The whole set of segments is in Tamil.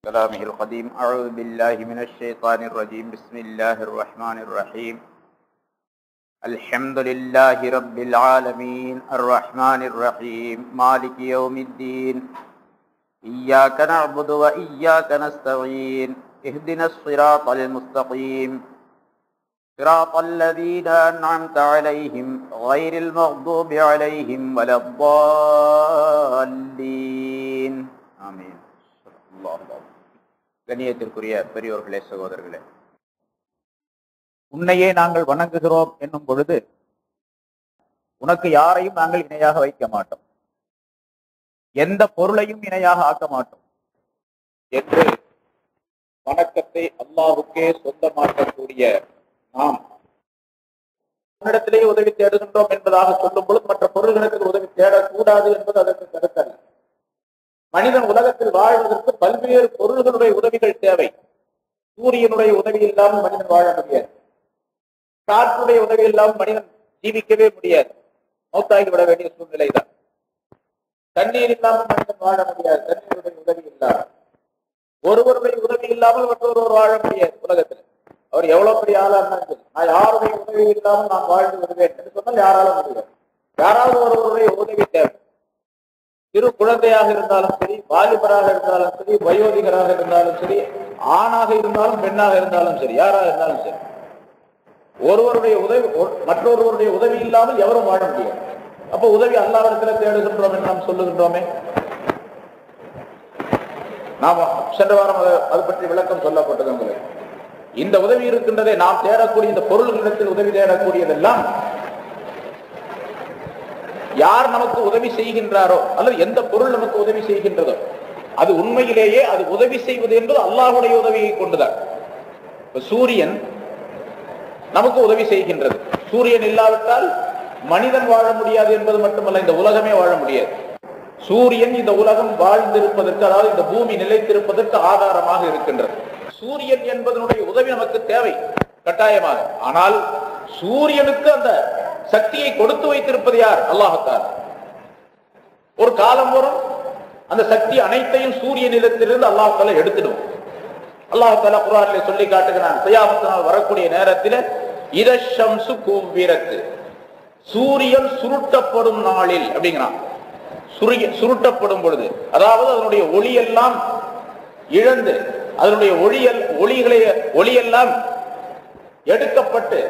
كلامه القديم. أعوذ بالله من الشيطان الرجيم. بسم الله الرحمن الرحيم. الحمد لله رب العالمين الرحمن الرحيم مالك يوم الدين. إياك نعبد وإياك نستعين. اهدنا الصراط المستقيم صراط الذين أنعمت عليهم غير المغضوب عليهم ولا الضالين. آمين. الله أكبر. கண்ணியத்திற்குரிய பெரியோர்களே, சகோதரர்களே, உன்னையே நாங்கள் வணங்குகிறோம் என்னும் பொழுது உனக்கு யாரையும் நாங்கள் இணையாக வைக்க மாட்டோம், எந்த பொருளையும் இணையாக ஆக்க மாட்டோம் என்று வணக்கத்தை அல்லாஹுக்கே சொந்தமாக்கக்கூடிய நாம் உன்னிடத்திலேயே உதவி தேடுகின்றோம் என்பதாக சொல்லும் பொழுது மற்ற பொருள்களுக்கு உதவி தேடக்கூடாது என்பது அதற்கு கருத்தல்ல. மனிதன் உலகத்தில் வாழ்வதற்கு பல்வேறு பொருள்களுடைய உதவிகள் தேவை. சூரியனுடைய உதவி இல்லாமல் மனிதன் வாழ முடியாது. காற்றுடைய உதவி இல்லாமல் மனிதன் ஜீவிக்கவே முடியாது, மௌத்தாகி விட வேண்டிய சூழ்நிலைதான். தண்ணீர் இல்லாமல் மனிதன் வாழ முடியாது, தண்ணீருடைய உதவி இல்லாமல். ஒருவருடைய உதவி இல்லாமல் மற்றொருவர் வாழ முடியாது. உலகத்தில் அவர் எவ்வளவு பெரிய ஆளா இருந்தாலும் நான் யாருடைய உதவி இல்லாமல் நான் வாழ்ந்து வருவேன் என்று சொன்னால் யாரால முடியாது. யாராவது ஒருவருடைய உதவி தேவை. சிறு குழந்தையாக இருந்தாலும் சரி, வாலிபராக இருந்தாலும் சரி, வயோதிகராக இருந்தாலும் சரி, ஆணாக இருந்தாலும் பெண்ணாக இருந்தாலும் சரி, யாராக இருந்தாலும் சரி, ஒருவருடைய உதவி மற்றொருவருடைய உதவி இல்லாமல் எவரும் வாழ முடியாது. அப்ப உதவி அல்லாஹ்விடத்தில் தேடுகின்றோம் என்று நாம் சொல்லுகின்றோமே. நாம சென்ற வாரம் அது பற்றி விளக்கம் சொல்லப்பட்டது உங்களுக்கு. இந்த உதவி இருக்கின்றதே, நாம் தேடக்கூடிய இந்த பொருள்களிடத்தில் உதவி தேடக்கூடியதெல்லாம் யார் நமக்கு உதவி செய்கின்றாரோ அல்லது எந்த பொருள் நமக்கு உதவி செய்கின்றதோ அது உண்மையிலேயே அது உதவி செய்வது என்பது அல்லாஹ்வுடைய உதவியை கொண்டுதான். சூரியன் நமக்கு உதவி செய்கின்றது. சூரியன் இல்லாவிட்டால் மனிதன் வாழ முடியாது என்பது மட்டுமல்ல, இந்த உலகமே வாழ முடியாது. சூரியன் இந்த உலகம் வாழ்ந்திருப்பதற்கு, அதாவது இந்த பூமி நிலைத்திருப்பதற்கு ஆதாரமாக இருக்கின்றது. சூரியன் என்பதனுடைய உதவி நமக்கு தேவை கட்டாயமாக. ஆனால் சூரியனுக்கு அந்த சக்தியை கொடுத்து வைத்திருப்பது யார்? அல்லாஹ்தான். ஒரு காலம் வரும் அந்த சக்தி அனைத்தையும் சூரியனிடத்திலிருந்து அல்லாஹ் தஆலா எடுத்துடும். அல்லாஹ் தஆலா குர்ஆனிலே சொல்லி காட்டுகிறான், கியாமத் நாள் வரக்கூடிய நேரத்தில் இதஷம்சு குவ்விரத், சூரியன் சுருட்டப்படும் நாளில் அப்படிங்கிறான். சுருட்டப்படும் பொழுது, அதாவது அதனுடைய ஒளியெல்லாம் இழந்து அதனுடைய ஒளியெல்லாம் எடுக்கப்பட்டு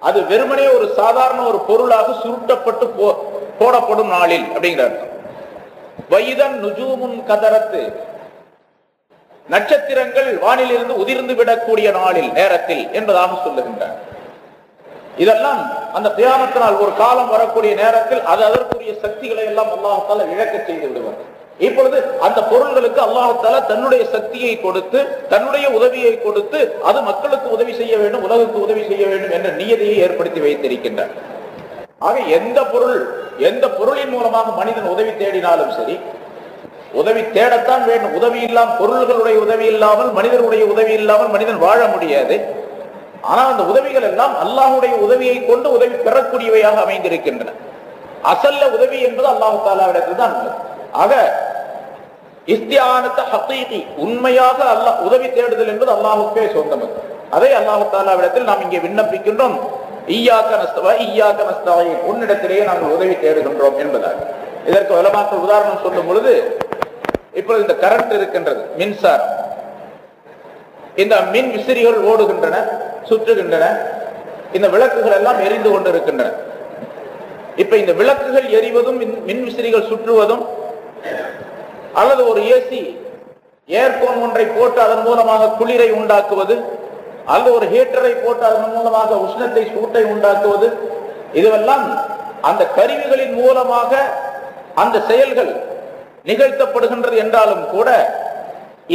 அது வெறுமனே ஒரு சாதாரண ஒரு பொருளாக சுருட்டப்பட்டு போடப்படும் நாளில் அப்படிங்கிறார். வைதன் நுஜூமுன் கதரத்து, நட்சத்திரங்கள் வானில் இருந்து உதிர்ந்து விடக்கூடிய நாளில், நேரத்தில் என்பதாக சொல்லுகின்றார். இதெல்லாம் அந்த கியாமத் நாள் ஒரு காலம் வரக்கூடிய நேரத்தில் அது அதற்குரிய சக்திகளை எல்லாம் அல்லாஹ் தஆலா இழக்க செய்து விடுவார். இப்பொழுது அந்த பொருள்களுக்கு அல்லாஹ் தஆலா தன்னுடைய சக்தியை கொடுத்து, தன்னுடைய உதவியை கொடுத்து, அது மக்களுக்கு உதவி செய்ய வேண்டும், உலகுக்கு உதவி செய்ய வேண்டும் என்ற நியதியை ஏற்படுத்தி வைத்திருக்கின்றார். ஆக எந்த பொருளின் மூலமாக மனிதன் உதவி தேடினாலும் சரி, உதவி தேடத்தான் வேண்டும். உதவி இல்லாமல், பொருள்களுடைய உதவி இல்லாமல், மனிதனுடைய உதவி இல்லாமல் மனிதன் வாழ முடியாது. ஆனால் அந்த உதவிகள் எல்லாம் அல்லாஹ்வுடைய உதவியை கொண்டு உதவி பெறக்கூடியவையாக அமைந்திருக்கின்றன. அசல்ல உதவி என்பது அல்லாஹ் தஆலாவிடத்தில் தான் உள்ளது. ஆக இஸ்திஆனத்து ஹகீகி, உண்மையாக அல்லாஹ் உதவி தேடுதல் என்பது அல்லாஹ்வுக்கே சொந்தமானது. அதை அல்லாஹ் தஆலாவிடத்தில் நாம் இங்கே விண்ணப்பிக்கின்றோம். இய்யாக நஸ்தஈன், உன்னிடத்திலேயே நாங்கள் உதவி தேடுகின்றோம் என்பதாக. இதற்கு உலமாக்கள் உதாரணம் சொல்லும் பொழுது, இப்பொழுது இந்த கரண்ட் இருக்கின்றது, மின்சாரம். இந்த மின் விசிறிகள் ஓடுகின்றன, சுற்றுகின்றன. இந்த விளக்குகள் எல்லாம் எரிந்து கொண்டிருக்கின்றன. இப்ப இந்த விளக்குகள் எரிவதும் மின் விசிறிகள் சுற்றுவதும், அல்லது ஒரு ஏசி ஏர்கோன் ஒன்றை போட்டு அதன் மூலமாக குளிரை உண்டாக்குவது, அல்லது ஒரு ஹீட்டரை போட்டு அதன் மூலமாக உஷ்ணத்தை, சூட்டை உண்டாக்குவது, இதுவெல்லாம் அந்த கருவிகளின் மூலமாக அந்த செயல்கள் நிகழ்த்தப்படுகின்றது என்றாலும் கூட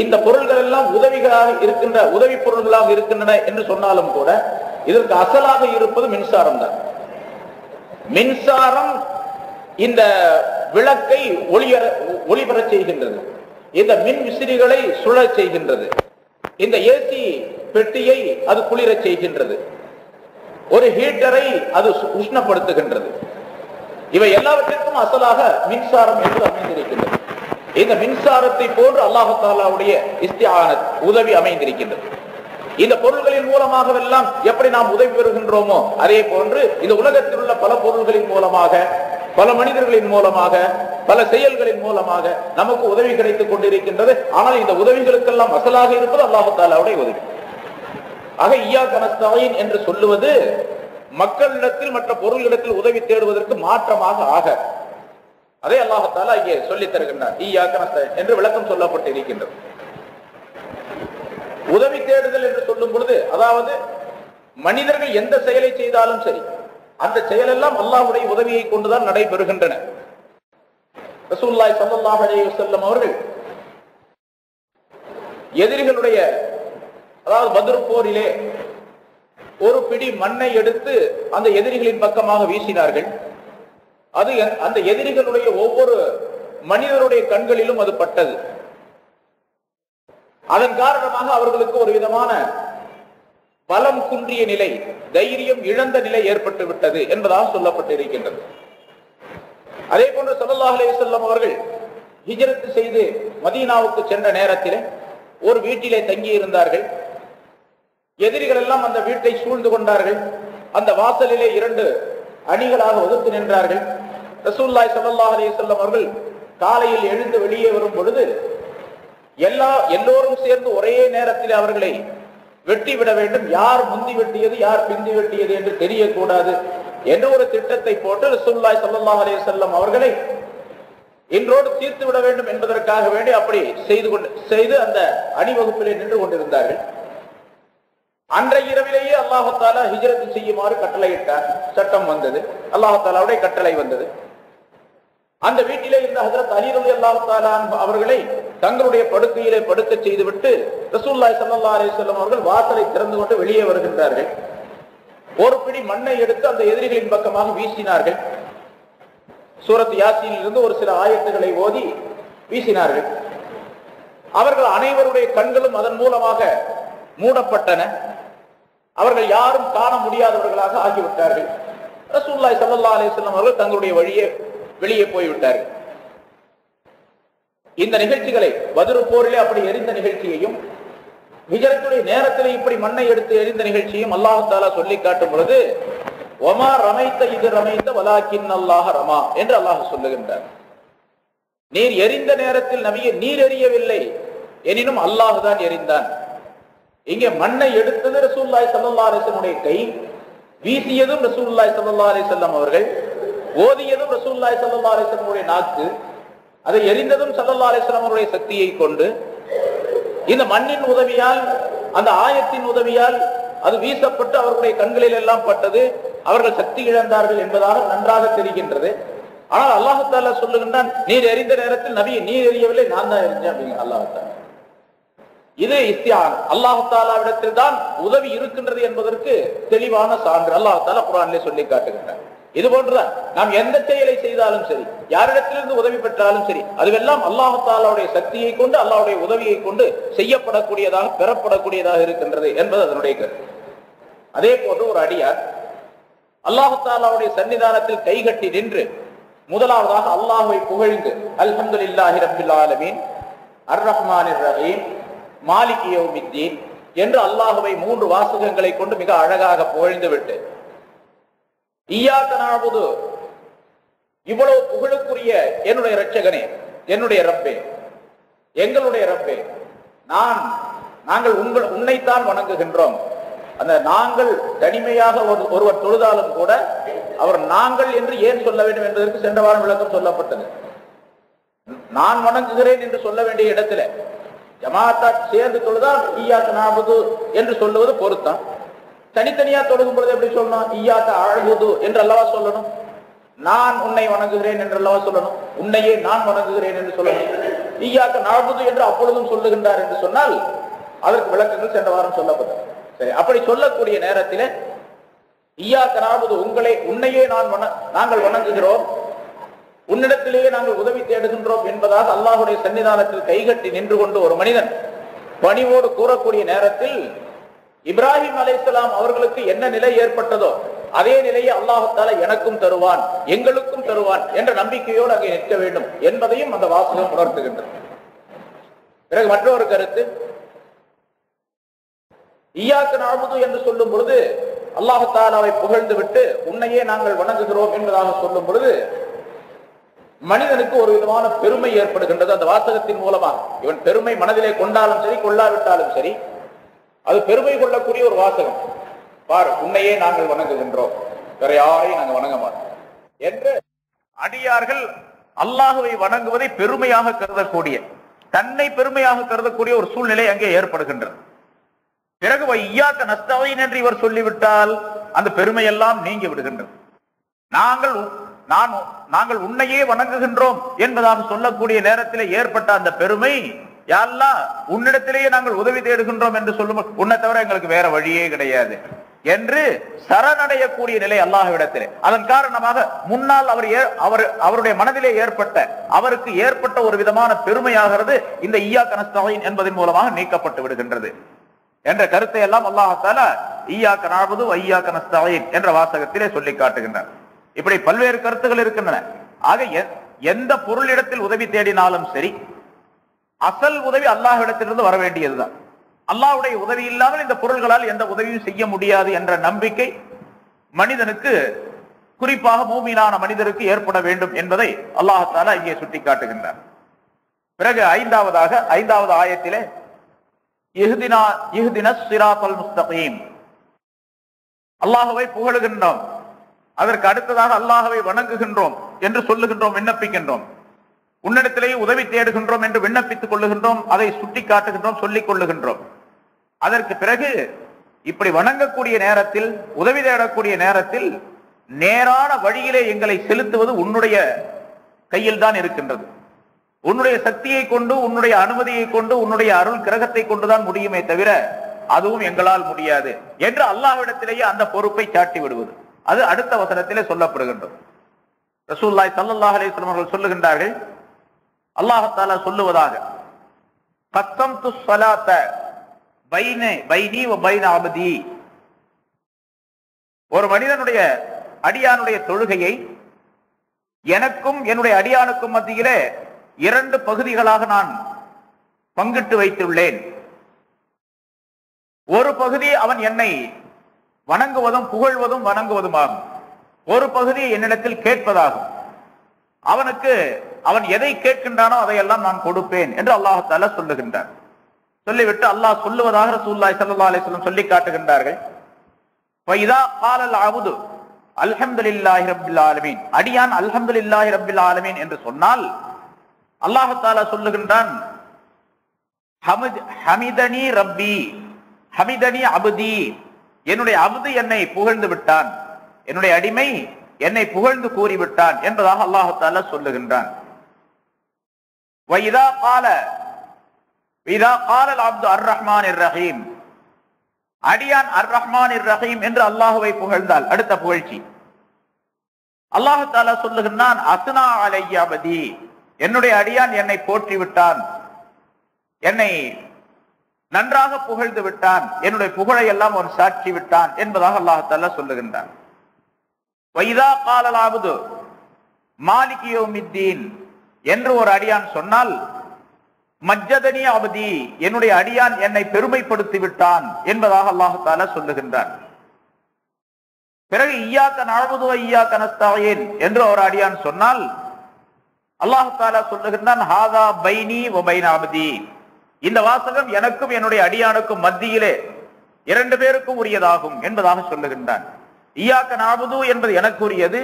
இந்த பொருள்கள் எல்லாம் உதவிகளாக இருக்கின்ற, உதவி பொருள்களாக இருக்கின்றன என்று சொன்னாலும் கூட இதற்கு அசலாக இருப்பது மின்சாரம் தான். மின்சாரம் இந்த விளக்கை ஒளிபெறச் செய்கின்றது, இந்த மின் விசிறிகளை சுழறச் செய்கின்றது, இந்த ஏசி பெட்டியை அது குளிரச் செய்கின்றது, ஒரு ஹீட்டரை அது உஷ்ணப்படுத்துகின்றது. இவை எல்லாவற்றிற்கும் அசலாக மின்சாரம் என்று அமைந்திருக்கின்றது. இந்த மின்சாரத்தை போன்று அல்லாஹ் தஆலாவுடைய இஸ்திஆனத் உதவி அமைந்திருக்கின்றது. இந்த பொருள்களின் மூலமாகவெல்லாம் எப்படி நாம் உதவி பெறுகின்றோமோ அதே போன்று இந்த உலகத்தில் உள்ள பல பொருள்களின் மூலமாக, பல மனிதர்களின் மூலமாக, பல செயல்களின் மூலமாக நமக்கு உதவி கிடைத்துக் கொண்டிருக்கின்றது. ஆனால் இந்த உதவிகளுக்கெல்லாம் அசலாக இருப்பது அல்லாஹ் தஆலாவுடைய உதவி. ஆக இய்யாக நஸ்தஈன் என்று சொல்லுவது மக்களிடத்தில் மற்ற பொருள்களிடத்தில் உதவி தேடுவதற்கு மாற்றமாக ஆக, அதை அல்லாஹ் தஆலா இங்கே சொல்லித் தருகின்றார். இய்யாக நஸ்தஈன் என்று விளக்கம் சொல்லப்பட்டு இருக்கின்றது. உதவி தேடுதல் என்று சொல்லும் பொழுது, அதாவது மனிதர்கள் எந்த செயலை செய்தாலும் சரி, அந்த செயலெல்லாம் அல்லாஹ்வுடைய உதவியை கொண்டுதான் நடைபெறுகின்றன. ரசூலுல்லாஹி ஸல்லல்லாஹு அலைஹி வஸல்லம் அவர்கள் எதிரிகளுடைய, அதாவது பத்ர் போரிலே ஒரு பிடி மண்ணை எடுத்து அந்த எதிரிகளின் பக்கமாக வீசினார்கள். அது அந்த எதிரிகளுடைய ஒவ்வொரு மனிதருடைய கண்களிலும் அது பட்டது. அதன் காரணமாக அவர்களுக்கு ஒரு விதமான பலம் குன்றிய நிலை, தைரியம் இழந்த நிலை ஏற்பட்டு விட்டது என்பதாக சொல்லப்பட்டிருக்கின்றது. அதே போன்று ஸல்லல்லாஹு அலைஹி வஸல்லம் அவர்கள் ஹிஜ்ரத் செய்து மதீனாவுக்கு சென்ற நேரத்திலே ஒரு வீட்டிலே தங்கி இருந்தார்கள். எதிரிகள் எல்லாம் அந்த வீட்டை சூழ்ந்து கொண்டார்கள். அந்த வாசலிலே 2 அணிகளாக ஒதுக்கி நின்றார்கள். ரசூலுல்லாஹி ஸல்லல்லாஹு அலைஹி வஸல்லம் அவர்கள் காலையில் எழுந்து வெளியே வரும் பொழுது எல்லோரும் சேர்ந்து ஒரே நேரத்தில் அவர்களை வெட்டிவிட வேண்டும், யார் முந்தி வெட்டியது யார் பிந்தி வெட்டியது என்று தெரியக்கூடாது என்ற ஒரு திட்டத்தை போட்டு ரசூலுல்லாஹி ஸல்லல்லாஹு அலைஹி வஸல்லம் அவர்களை இன்றோடு தீர்த்து விட வேண்டும் என்பதற்காக வேண்டி அப்படி செய்து அந்த அணிவகுப்பிலே நின்று கொண்டிருந்தார்கள். அன்றைய இரவிலேயே அல்லாஹ் தஆலா ஹிஜ்ரத் செய்யுமாறு கட்டளையிட்டார். சட்டம் வந்தது, அல்லாஹ் தஆலாவுடைய கட்டளை வந்தது. அந்த வீட்டிலே இருந்த ஹஜ்ரத் அலி ரலியல்லாஹு தஆலா அவர்களை தங்களுடைய படுக்கையிலே படுக்க செய்துவிட்டு ரசூலுல்லாஹி ஸல்லல்லாஹு அலைஹி வஸல்லம் அவர்கள் வாசலை திறந்து கொண்டு வெளியே வருகின்றார்கள். ஒரு பிடி மண்ணை எடுத்து அந்த எதிரிகளின் பக்கமாக வீசினார்கள். சூரத் யாசீனில் இருந்து ஒரு சில ஆயத்துக்களை ஓதி வீசினார்கள். அவர்கள் அனைவருடைய கண்களும் அதன் மூலமாக மூடப்பட்டன. அவர்கள் யாரும் காண முடியாதவர்களாக ஆகிவிட்டார்கள். ரசூலுல்லாஹி ஸல்லல்லாஹு அலைஹி வஸல்லம் அவர்கள் தங்களுடைய வழியே வெளியே போய்விட்டார்கள். இந்த நிகழ்ச்சிகளை பத்ர் போரிலே அப்படி எரிந்த நிகழ்ச்சியையும், ஹிஜ்ரத்துடைய நேரத்திலே இப்படி மண்ணை எடுத்து எரிந்த நிகழ்ச்சியும் அல்லாஹ் தஆலா சொல்லி காட்டும் பொழுது, வமா ரமைத்த இது ரமைத்த வலாக்கின் அல்லாஹ ரமா என்று அல்லாஹ் சொல்லுகின்றார். நீர் எரிந்த நேரத்தில் நபியே நீர் எரியவில்லை, எனினும் அல்லாஹ் தான் எரிந்தான். இங்கே மண்ணை எடுத்தது ரசூலுல்லாஹி ஸல்லல்லாஹு அலைஹி வஸல்லம் கை, வீசியதும் ரசூலுல்லாஹி ஸல்லல்லாஹு அலைஹி வஸல்லம் அவர்கள், ஓதியதும் ரசூலுல்லாஹி ஸல்லல்லாஹு அலைஹி வஸல்லம் நாக்கு, அதை எரிந்ததும் ஸல்லல்லாஹு அலைஹி வஸல்லம் அவருடைய சக்தியை கொண்டு, இந்த மண்ணின் உதவியால், அந்த ஆயத்தின் உதவியால் அது வீசப்பட்டு அவர்களுடைய கண்களில் எல்லாம் பட்டது. அவர்கள் சக்தி இழந்தார்கள் என்பதாக நன்றாக தெரிகின்றது. ஆனால் அல்லாஹ் தஆலா சொல்லுகின்றான், நீர் எரிந்த நேரத்தில் நபி நீர் எரியவில்லை, நான் தான் எரிஞ்சேன் அப்படிங்கிற அல்லாஹ் தஆலா. இது இஸ்திஆன், அல்லாஹ் தஆலாவிடத்தில் தான் உதவி இருக்கின்றது என்பதற்கு தெளிவான சான்று அல்லாஹ் தஆலா குர்ஆனிலே சொல்லி காட்டுகின்றார். இது போன்றுதான் நாம் எந்த செயலை செய்தாலும் சரி, யாரிடத்திலிருந்து உதவி பெற்றாலும் சரி, அதுவெல்லாம் அல்லாஹ் தஆலாவுடைய சக்தியை கொண்டு, அல்லாஹ்வுடைய உதவியை கொண்டு செய்யப்படக்கூடியதாக, பெறப்படக்கூடியதாக இருக்கின்றது என்பது அதனுடைய கருத்து. அதே போன்று ஒரு அடியார் அல்லாஹ் தஆலாவுடைய சன்னிதானத்தில் கைகட்டி நின்று முதலாவதாக அல்லாஹ்வை புகழ்ந்து அல்ஹம்துலில்லாஹி ரப்பில் ஆலமீன் அர் ரஹ்மானிர் ரஹீம் மாலிகி யௌமித்தீன் என்று அல்லாஹ்வை 3 வாசகங்களை கொண்டு மிக அழகாக புகழ்ந்து விட்டு, இய்யாக நஅபுது, இவ்வளவு புகழுக்குரிய என்னுடைய இரட்சகனே, என்னுடைய ரப்பே, எங்களுடைய ரப்பே, நாங்கள் உன்னைத்தான் வணங்குகின்றோம். அந்த நாங்கள் தனிமையாக ஒருவர் தொழுதாலும் கூட அவர் நாங்கள் என்று ஏன் சொல்ல வேண்டும் என்பதற்கு சென்ற வாரம் விளக்கம் சொல்லப்பட்டது. நான் வணங்குகிறேன் என்று சொல்ல வேண்டிய இடத்துல ஜமாத்தா சேர்ந்து தொழுதால் இய்யாக நஅபுது என்று சொல்லுவது பொருத்தம். தனித்தனியா தொழுகும் பொழுது எப்படி சொல்லணும்? இய்யாக அஅபுது என்று அல்லவா சொல்லணும். நான் உன்னை வணங்குகிறேன் என்று அல்லவா சொல்லணும். உன்னையே நான் வணங்குகிறேன் என்று சொல்லணும். இய்யாக நஅபுது என்று அப்பொழுதும் சொல்லுகின்றார் என்று சொன்னால் அதற்கு விளக்கங்கள் சென்ற வாரம் சொல்லப்பட்டது. சரி, அப்படி சொல்லக்கூடிய நேரத்தில் இய்யாக நஅபுது, உன்னையே நாங்கள் வணங்குகிறோம், உன்னிடத்திலேயே நாங்கள் உதவி தேடுகின்றோம் என்பதாக அல்லாஹ்வுடைய சன்னிதானத்தில் கைகட்டி நின்று கொண்டு ஒரு மனிதன் பணிவோடு கூறக்கூடிய நேரத்தில் இப்ராஹிம் அலைஹிஸ்ஸலாம் அவர்களுக்கு என்ன நிலை ஏற்பட்டதோ அதே நிலையை அல்லாஹ்தாலா எனக்கும் தருவான், எங்களுக்கும் தருவான் என்ற நம்பிக்கையோடு அங்கே நிற்க வேண்டும் என்பதையும் அந்த வாசகம் உணர்த்துகின்றது. பிறகு மற்றொரு கருத்து, இய்யாக நஅபுது என்று சொல்லும் பொழுது அல்லாஹ்தாலாவை புகழ்ந்து விட்டு உன்னையே நாங்கள் வணங்குகிறோம் என்பதாக சொல்லும் பொழுது மனிதனுக்கு ஒரு விதமான பெருமை ஏற்படுகின்றது. அந்த வாசகத்தின் மூலமாக இவன் பெருமை மனதிலே கொண்டாலும் சரி கொள்ளாவிட்டாலும் சரி அது பெருமை கொள்ளக்கூடிய ஒரு வாசகம். பார், உன்னையே நாங்கள் வணங்குகின்றோம், வேற யாரையும் நாங்கள் வணங்க மாட்டோம் என்று அடியார்கள் அல்லாஹுவை வணங்குவதை பெருமையாக கருதக்கூடிய, தன்னை பெருமையாக கருதக்கூடிய ஒரு சூழ்நிலை அங்கே ஏற்படுகின்றது. பிறகு இய்யாக நஸ்தஈன் என்று இவர் சொல்லிவிட்டால் அந்த பெருமையெல்லாம் நீங்கி விடுகின்றது. நாங்கள் உன்னையே வணங்குகின்றோம் என்பதாக சொல்லக்கூடிய நேரத்தில் ஏற்பட்ட அந்த பெருமை, யா அல்லாஹ் உன்னிடத்திலேயே நாங்கள் உதவி தேடுகின்றோம் என்று சொல்லும், உன்னை தவிர எங்களுக்கு வேற வழியே கிடையாது என்று சரணடையக்கூடிய நிலை அல்லாஹ்விடத்திலே. அதன் காரணமாக முன்னால் அவருடைய மனதிலே அவருக்கு ஏற்பட்ட ஒரு விதமான பெருமையாகிறது இந்த இய்யாக நஸ்தஈன் என்பதன் மூலமாக நீக்கப்பட்டு விடுகின்றது என்ற கருத்தை எல்லாம் அல்லாஹ் தஆலா இய்யாக நஅபுது வ இய்யாக நஸ்தஈன் என்ற வாசகத்திலே சொல்லி காட்டுகின்றார். இப்படி பல்வேறு கருத்துக்கள் இருக்கின்றன. ஆக எந்த பொருளிடத்தில் உதவி தேடினாலும் சரி அசல் உதவி அல்லாஹ்விடத்திலிருந்து வர வேண்டியதுதான். அல்லாஹ்வுடைய உதவி இல்லாமல் இந்த பொருள்களால் எந்த உதவியும் செய்ய முடியாது என்ற நம்பிக்கை மனிதனுக்கு, குறிப்பாக மூமினான மனிதருக்கு ஏற்பட வேண்டும் என்பதை அல்லாஹ் தஆலா இங்கே சுட்டி காட்டுகின்றார். பிறகு ஐந்தாவது ஆயத்திலே இஹ்தினஸ் ஸிராத்தல் முஸ்தகீம், அல்லாஹ்வை புகழுகின்றோம், அதற்கு அடுத்ததாக அல்லாஹ்வை வணங்குகின்றோம் என்று சொல்லுகின்றோம், விண்ணப்பிக்கின்றோம், உன்னிடத்திலேயே உதவி தேடுகின்றோம் என்று விண்ணப்பித்துக் கொள்ளுகின்றோம், அதை சுட்டி காட்டுகின்றோம், சொல்லிக் கொள்ளுகின்றோம். அதற்கு பிறகு இப்படி வணங்கக்கூடிய நேரத்தில், உதவி தேடக்கூடிய நேரத்தில் நேரான வழியிலே எங்களை செலுத்துவது உன்னுடைய கையில் தான் இருக்கின்றது. உன்னுடைய சக்தியை கொண்டு, உன்னுடைய அனுமதியை கொண்டு, உன்னுடைய அருள் கிரகத்தை கொண்டுதான் முடியுமே தவிர அதுவும் எங்களால் முடியாது என்று அல்லாஹ்விடத்திலேயே அந்த பொறுப்பை சாட்டி விடுவது. அது அடுத்த வசனத்திலே சொல்லப்படுகின்றது. ரசூலுல்லாஹி ஸல்லல்லாஹு அலைஹி வஸல்லம் அவர்கள் சொல்லுகின்றார்கள், அல்லாஹ் தஆலா சொல்லுவதாக, கஸம்து ஸலாத்த பைனி வ பைன அப்தி, ஒரு மனிதனுடைய அடியானுடைய தொழுகையை எனக்கும் என்னுடைய அடியானுக்கும் மத்தியிலே 2 பகுதிகளாக நான் பங்கிட்டு வைத்துள்ளேன். ஒரு பகுதி அவன் என்னை வணங்குவதும் புகழ்வதும் வணங்குவதுமாகும், ஒரு பகுதி என்னிடத்தில் கேட்பதாகும். அவன் எதை கேட்கின்றானோ அதையெல்லாம் நான் கொடுப்பேன் என்று அல்லாஹ் தஆலா சொல்லுகின்றார். சொல்லிவிட்டு அல்லாஹ் சொல்லுவதாக ரசூலுல்லாஹி ஸல்லல்லாஹு அலைஹி வஸல்லம் சொல்லி காட்டுகின்றார்கள், ஃபைதா காலல் அப்து அல்ஹம்துலில்லாஹி ரப்பில் ஆலமீன், அடியான் அல்ஹம்துலில்லாஹி ரப்பில் ஆலமீன் என்று சொன்னால் அல்லாஹ் தஆலா சொல்லுகின்றான், ஹமிதனி ரப்பி ஹமிதனி அப்தி, என்னுடைய அப்து என்னை புகழ்ந்து விட்டான், என்னுடைய அடிமை என்னை புகழ்ந்து கூறிவிட்டான் என்பதாக அல்லாஹ் தஆலா சொல்லுகின்றான். வைதா கால அப்து அர் ரஹ்மானிர் ரஹீம், அடியான் அர் ரஹ்மானிர் ரஹீம் என்று அல்லாஹ்வை புகழ்ந்தால் அடுத்த புகழ்ச்சி அல்லாஹ் தஆலா சொல்லுகின்றான், அஸ்னா அலைய அப்தி, என்னுடைய அடியான் என்னை போற்றி விட்டான், என்னை நன்றாக புகழ்ந்து விட்டான், என்னுடைய புகழை எல்லாம் அவன் சாட்சி விட்டான் என்பதாக அல்லாஹ் தஆலா சொல்லுகின்றான். வைதா காலல் அப்து மாலிகி யௌமித்தீன் என்று ஒரு அடியான் சொன்னால், மஜ்ஜதனி அப்தி, என்னுடைய அடியான் என்னை பெருமைப்படுத்தி விட்டான் என்பதாக அல்லாஹ் தஆலா சொல்லுகின்றான். பிறகு இய்யாக நஅபுது வ இய்யாக நஸ்தஈன் என்று ஒரு அடியான் சொன்னால் அல்லாஹ் தஆலா சொல்லுகின்றான், ஹாதா பைனி வ பைன அப்தி, இந்த வாசகம் எனக்கும் என்னுடைய அடியானுக்கும் மத்தியிலே 2 பேருக்கும் உரியதாகும் என்பதாக சொல்லுகின்றான். இய்யாக நஅபுது என்பது எனக்கு உரியது,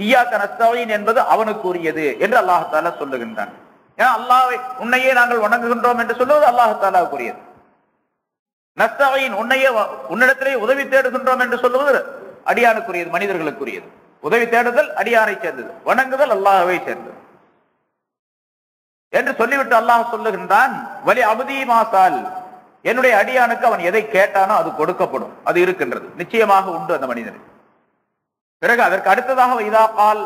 இய்யாக நஸ்தஈன் என்பது அவனுக்கு உரியது என்று அல்லாஹ் தஆலா சொல்லுகின்றான். ஏன் அல்லாஹ்வை உன்னையே நாங்கள் வணங்குகின்றோம் என்று சொல்லுவது அல்லாஹ் தஆலாவுக்கு உரியது. நஸ்தஈன் உன்னிடத்திலே உதவி தேடுகின்றோம் என்று சொல்லுவது அடியானுக்குரியது, மனிதர்களுக்குரியது. உதவி தேடுதல் அடியானை சேர்ந்தது, வணங்குதல் அல்லாஹ்வை சேர்ந்தது என்று சொல்லிவிட்டு அல்லாஹ் சொல்லுகின்றான், வலி அப்தி மாசால், என்னுடைய அடியானுக்கு அவன் எதை கேட்டானோ அது கொடுக்கப்படும், அது இருக்கின்றது, நிச்சயமாக உண்டு அந்த மனிதனுக்கு. பிறகு அதற்கு அடுத்ததாக இதா கால்,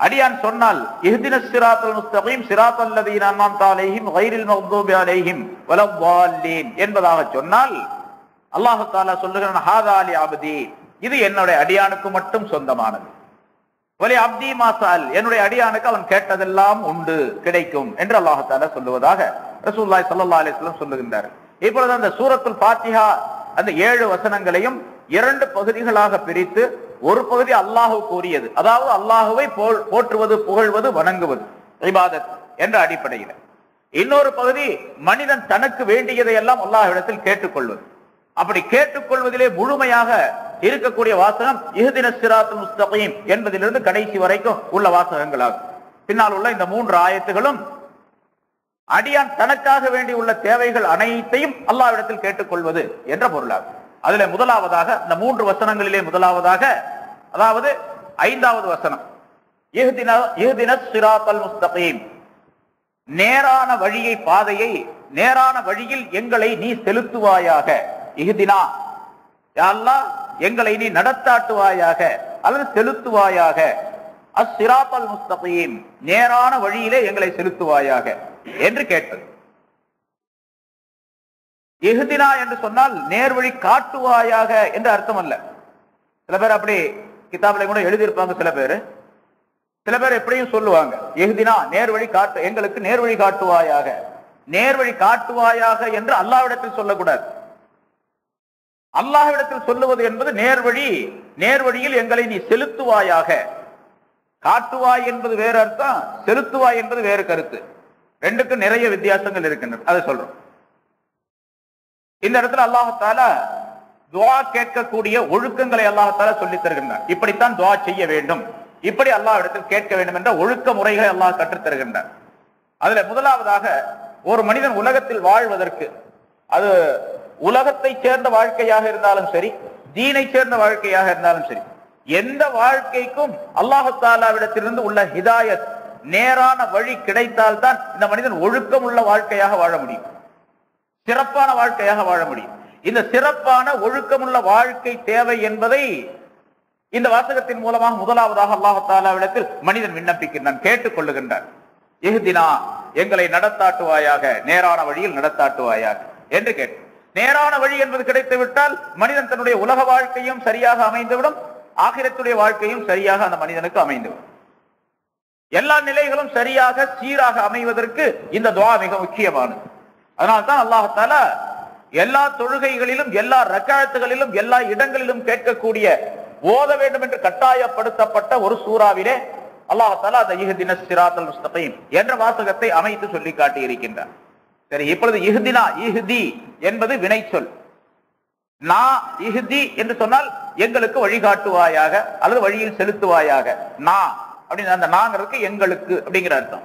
அடியான் சொன்னால், இஹ்தினஸ் ஸிராத்தல் முஸ்தகீம் ஸிராத்தல் லதீன அன்அம்த அலைஹிம் கைரில் மக்தூபி அலைஹிம் வலத் தால்லீன் என்பதாக சொன்னால் அல்லாஹ் தஆலா சொல்லுகிறான், ஹாதா லி அப்தி, இது என்னுடைய அடியானுக்கு மட்டும் சொந்தமானது. வலி அப்தி மாசால், என்னுடைய அடியானுக்கு அவன் கேட்டதெல்லாம் உண்டு, கிடைக்கும் என்று அல்லாஹ் தஆலா சொல்லுவதாக ரசூலுல்லாஹி ஸல்லல்லாஹு அலைஹி வஸல்லம் சொல்லுகின்றார். இப்பொழுது அந்த சூரத்துல் ஃபாத்திஹா அந்த 7 வசனங்களையும் 2 பகுதிகளாக பிரித்து, ஒரு பகுதி அல்லாஹ் கூறியது, அதாவது அல்லாஹுவை போற்றுவது, புகழ்வது, வணங்குவது, இபாதத் என்ற அடிப்படையில். இன்னொரு பகுதி மனிதன் தனக்கு வேண்டியதை எல்லாம் அல்லாஹ்விடத்தில் கேட்டுக்கொள்வது. அப்படி கேட்டுக்கொள்வதிலே முழுமையாக இருக்கக்கூடிய வாசகம் இஹ்தினஸ் ஸிராத்தல் முஸ்தகீம் என்பதிலிருந்து கடைசி வரைக்கும் உள்ள வாசகங்களாகும். பின்னால் உள்ள இந்த 3 ஆயத்துகளும் அடியான் தனக்காக வேண்டி உள்ள தேவைகள் அனைத்தையும் அல்லாஹ்விடத்தில் கேட்டுக்கொள்வது என்ற பொருளாகும். அதுல முதலாவதாக இந்த 3 வசனங்களிலே முதலாவதாக, அதாவது 5வது வசனம், இஹ்தினஸ் ஸிராத்தல் முஸ்தகீம், நேரான வழியை, பாதையை, நேரான வழியில் எங்களை நீ செலுத்துவாயாக. இஹ்தினா, யா அல்லாஹ் எங்களை நீ நடத்தாட்டுவாயாக அல்லது செலுத்துவாயாக. அஸ்ஸிராத்தல் முஸ்தகீம், நேரான வழியிலே எங்களை செலுத்துவாயாக என்று கேட்பது. இஹ்தினா என்று சொன்னால் நேர்வழி காட்டுவாயாக என்று அர்த்தம் அல்ல. சில பேர் அப்படி கிதாபிலே கூட எழுதியிருப்பாங்க. சில பேர் எப்படியும் சொல்லுவாங்க, இஹ்தினா நேர்வழி காட்டு, எங்களுக்கு நேர்வழி காட்டுவாயாக. நேர்வழி காட்டுவாயாக என்று அல்லாஹ்விடத்தில் சொல்லக்கூடாது. அல்லாஹ்விடத்தில் சொல்லுவது என்பது நேர்வழி, நேர்வழியில் எங்களை நீ செலுத்துவாயாக. காட்டுவாய் என்பது வேறு அர்த்தம், செலுத்துவாய் என்பது வேறு கருத்து. ரெண்டுக்கும் நிறைய வித்தியாசங்கள் இருக்கின்றன, அதை சொல்றோம். இந்த இடத்துல அல்லாஹ் தஆலா துஆ கேட்கக்கூடிய ஒழுக்கங்களை அல்லாஹ் தஆலா சொல்லித் தருகின்றார். இப்படித்தான் துஆ செய்ய வேண்டும், இப்படி அல்லாஹ்விடத்தில் கேட்க வேண்டும் என்ற ஒழுக்க முறைகளை அல்லாஹ் கற்றுத் தருகின்றார். அதுல முதலாவதாக, ஒரு மனிதன் உலகத்தில் வாழ்வதற்கு, அது உலகத்தை சேர்ந்த வாழ்க்கையாக இருந்தாலும் சரி, தீனை சேர்ந்த வாழ்க்கையாக இருந்தாலும் சரி, எந்த வாழ்க்கைக்கும் அல்லாஹ் தஆலாவிடத்திலிருந்து உள்ள ஹிதாயத், நேரான வழி கிடைத்தால்தான் இந்த மனிதன் ஒழுக்கம் உள்ள வாழ்க்கையாக வாழ முடியும், சிறப்பான வாழ்க்கையாக வாழ முடியும். இந்த சிறப்பான ஒழுக்கமுள்ள வாழ்க்கை தேவை என்பதை இந்த வாசகத்தின் மூலமாக முதலாவதாக அல்லாஹ் தஆலாவிடத்தில் மனிதன் விண்ணப்பிக்கின்றான், கேட்டுக் கொள்ளுகின்றான். இஹ்தினா, எங்களை நடத்தாட்டுவாயாக, நேரான வழியில் நடத்தாட்டுவாயாக என்று கேட்டு, நேரான வழி என்பது கிடைத்து விட்டால் மனிதன் தன்னுடைய உலக வாழ்க்கையும் சரியாக அமைந்துவிடும், ஆகிரத்துடைய வாழ்க்கையும் சரியாக அந்த மனிதனுக்கு அமைந்துவிடும். எல்லா நிலைகளும் சரியாக சீராக அமைவதற்கு இந்த துஆ மிக முக்கியமானது. அதனால்தான் அல்லாஹ் தஆலா எல்லா தொழுகைகளிலும், எல்லா ரக்அத்துகளிலும், எல்லா இடங்களிலும் கேட்கக்கூடிய, ஓத வேண்டும் என்று கட்டாயப்படுத்தப்பட்ட ஒரு சூறாவிலே அல்லாஹ் தஆலா அந்த இஹ்தினஸ் ஸிராத்தல் முஸ்தகீம் என்ற வாசகத்தை அமைத்து சொல்லி காட்டி இருக்கின்றார். சரி, இப்பொழுது இஹ்தினா, இஹ்தி என்பது வினை சொல். நா இஹ்தி என்று சொன்னால் எங்களுக்கு வழிகாட்டுவாயாக அல்லது வழியில் செலுத்துவாயாக. நா அப்படின்னு அந்த நாங்கிறதுக்கு எங்களுக்கு அப்படிங்கிற அர்த்தம்.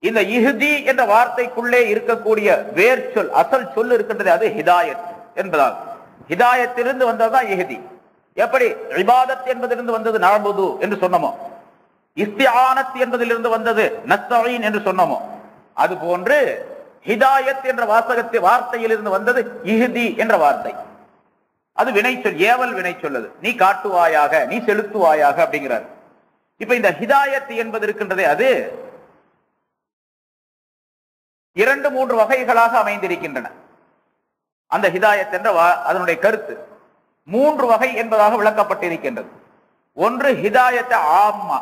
இந்த இஹ்தி என்ற வார்த்தைக்குள்ளே இருக்கக்கூடிய வேர் சொல், அசல் சொல் இருக்கின்றது, அது ஹிதாயத் என்பதாகும். ஹிதாயத்திலிருந்து வந்ததுதான் இஹ்தி. எப்படி இபாதத் என்பதிலிருந்து வந்தது நஅபுது என்று சொன்னோமோ, இஸ்திஆனத் என்பதிலிருந்து வந்தது நஸ்தஈன் என்று சொன்னோமோ, அது போன்று ஹிதாயத் என்ற வார்த்தையில் இருந்து வந்தது இஹ்தி என்ற வார்த்தை. அது வினைச்சொல், ஏவல் வினைச்சொல். அது நீ காட்டுவாயாக, நீ செலுத்துவாயாக அப்படிங்கிறார். இப்ப இந்த ஹிதாயத் என்பது இருக்கின்றதே, அது 2-3 வகைகளாக அமைந்திருக்கின்றன. அந்த ஹிதாயத் என்ற அதனுடைய கருத்து 3 வகை என்பதாக விளக்கப்பட்டிருக்கின்றது. ஒன்று ஹிதாயத் ஆம்மா,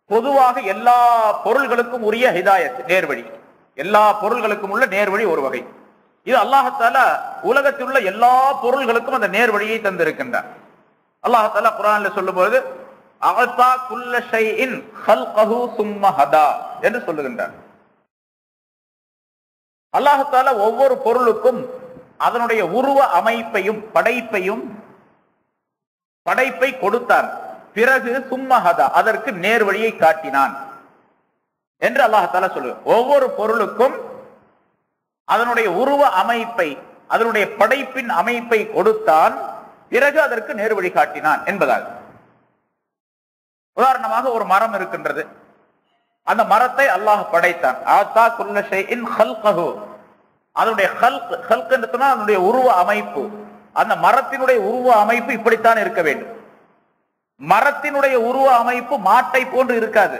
பொதுவாக எல்லா பொருள்களுக்கும் உரிய ஹிதாயத், நேர்வழி, எல்லா பொருள்களுக்கும் உள்ள நேர்வழி ஒரு வகை. இது அல்லாஹ் தஆலா உலகத்தில் உள்ள எல்லா பொருள்களுக்கும் அந்த நேர்வழியை தந்திருக்கின்றார். அல்லாஹ் தஆலா குர்ஆன்ல சொல்லும்போது அஅதா குல்ல ஷைஇன் ஹல்கஹு சும்ம ஹதா என்று சொல்லுகின்றார். அல்லாஹ் தஆலா ஒவ்வொரு பொருளுக்கும் அதனுடைய உருவ அமைப்பையும் படைப்பை கொடுத்தான், பிறகு சும்ம ஹதா, அதற்கு நேர்வழியை காட்டினான் என்று அல்லாஹ் தஆலா சொல்லுவார். ஒவ்வொரு பொருளுக்கும் அதனுடைய உருவ அமைப்பை, அதனுடைய படைப்பின் அமைப்பை கொடுத்தான், பிறகு அதற்கு நேர்வழி காட்டினான் என்பதாக. உதாரணமாக ஒரு மரம் இருக்கின்றது, அந்த மரத்தை அல்லாஹ் படைத்தான். ஆதா குல்ல ஷைஇன் ஹல்கஹு, அதனுடைய ஹல்க் என்று சொன்னால் அதனுடைய உருவ அமைப்பு, அந்த மரத்தினுடைய உருவ அமைப்பு இப்படித்தான் இருக்க வேண்டும். மரத்தினுடைய உருவ அமைப்பு மாட்டை போன்று இருக்காது,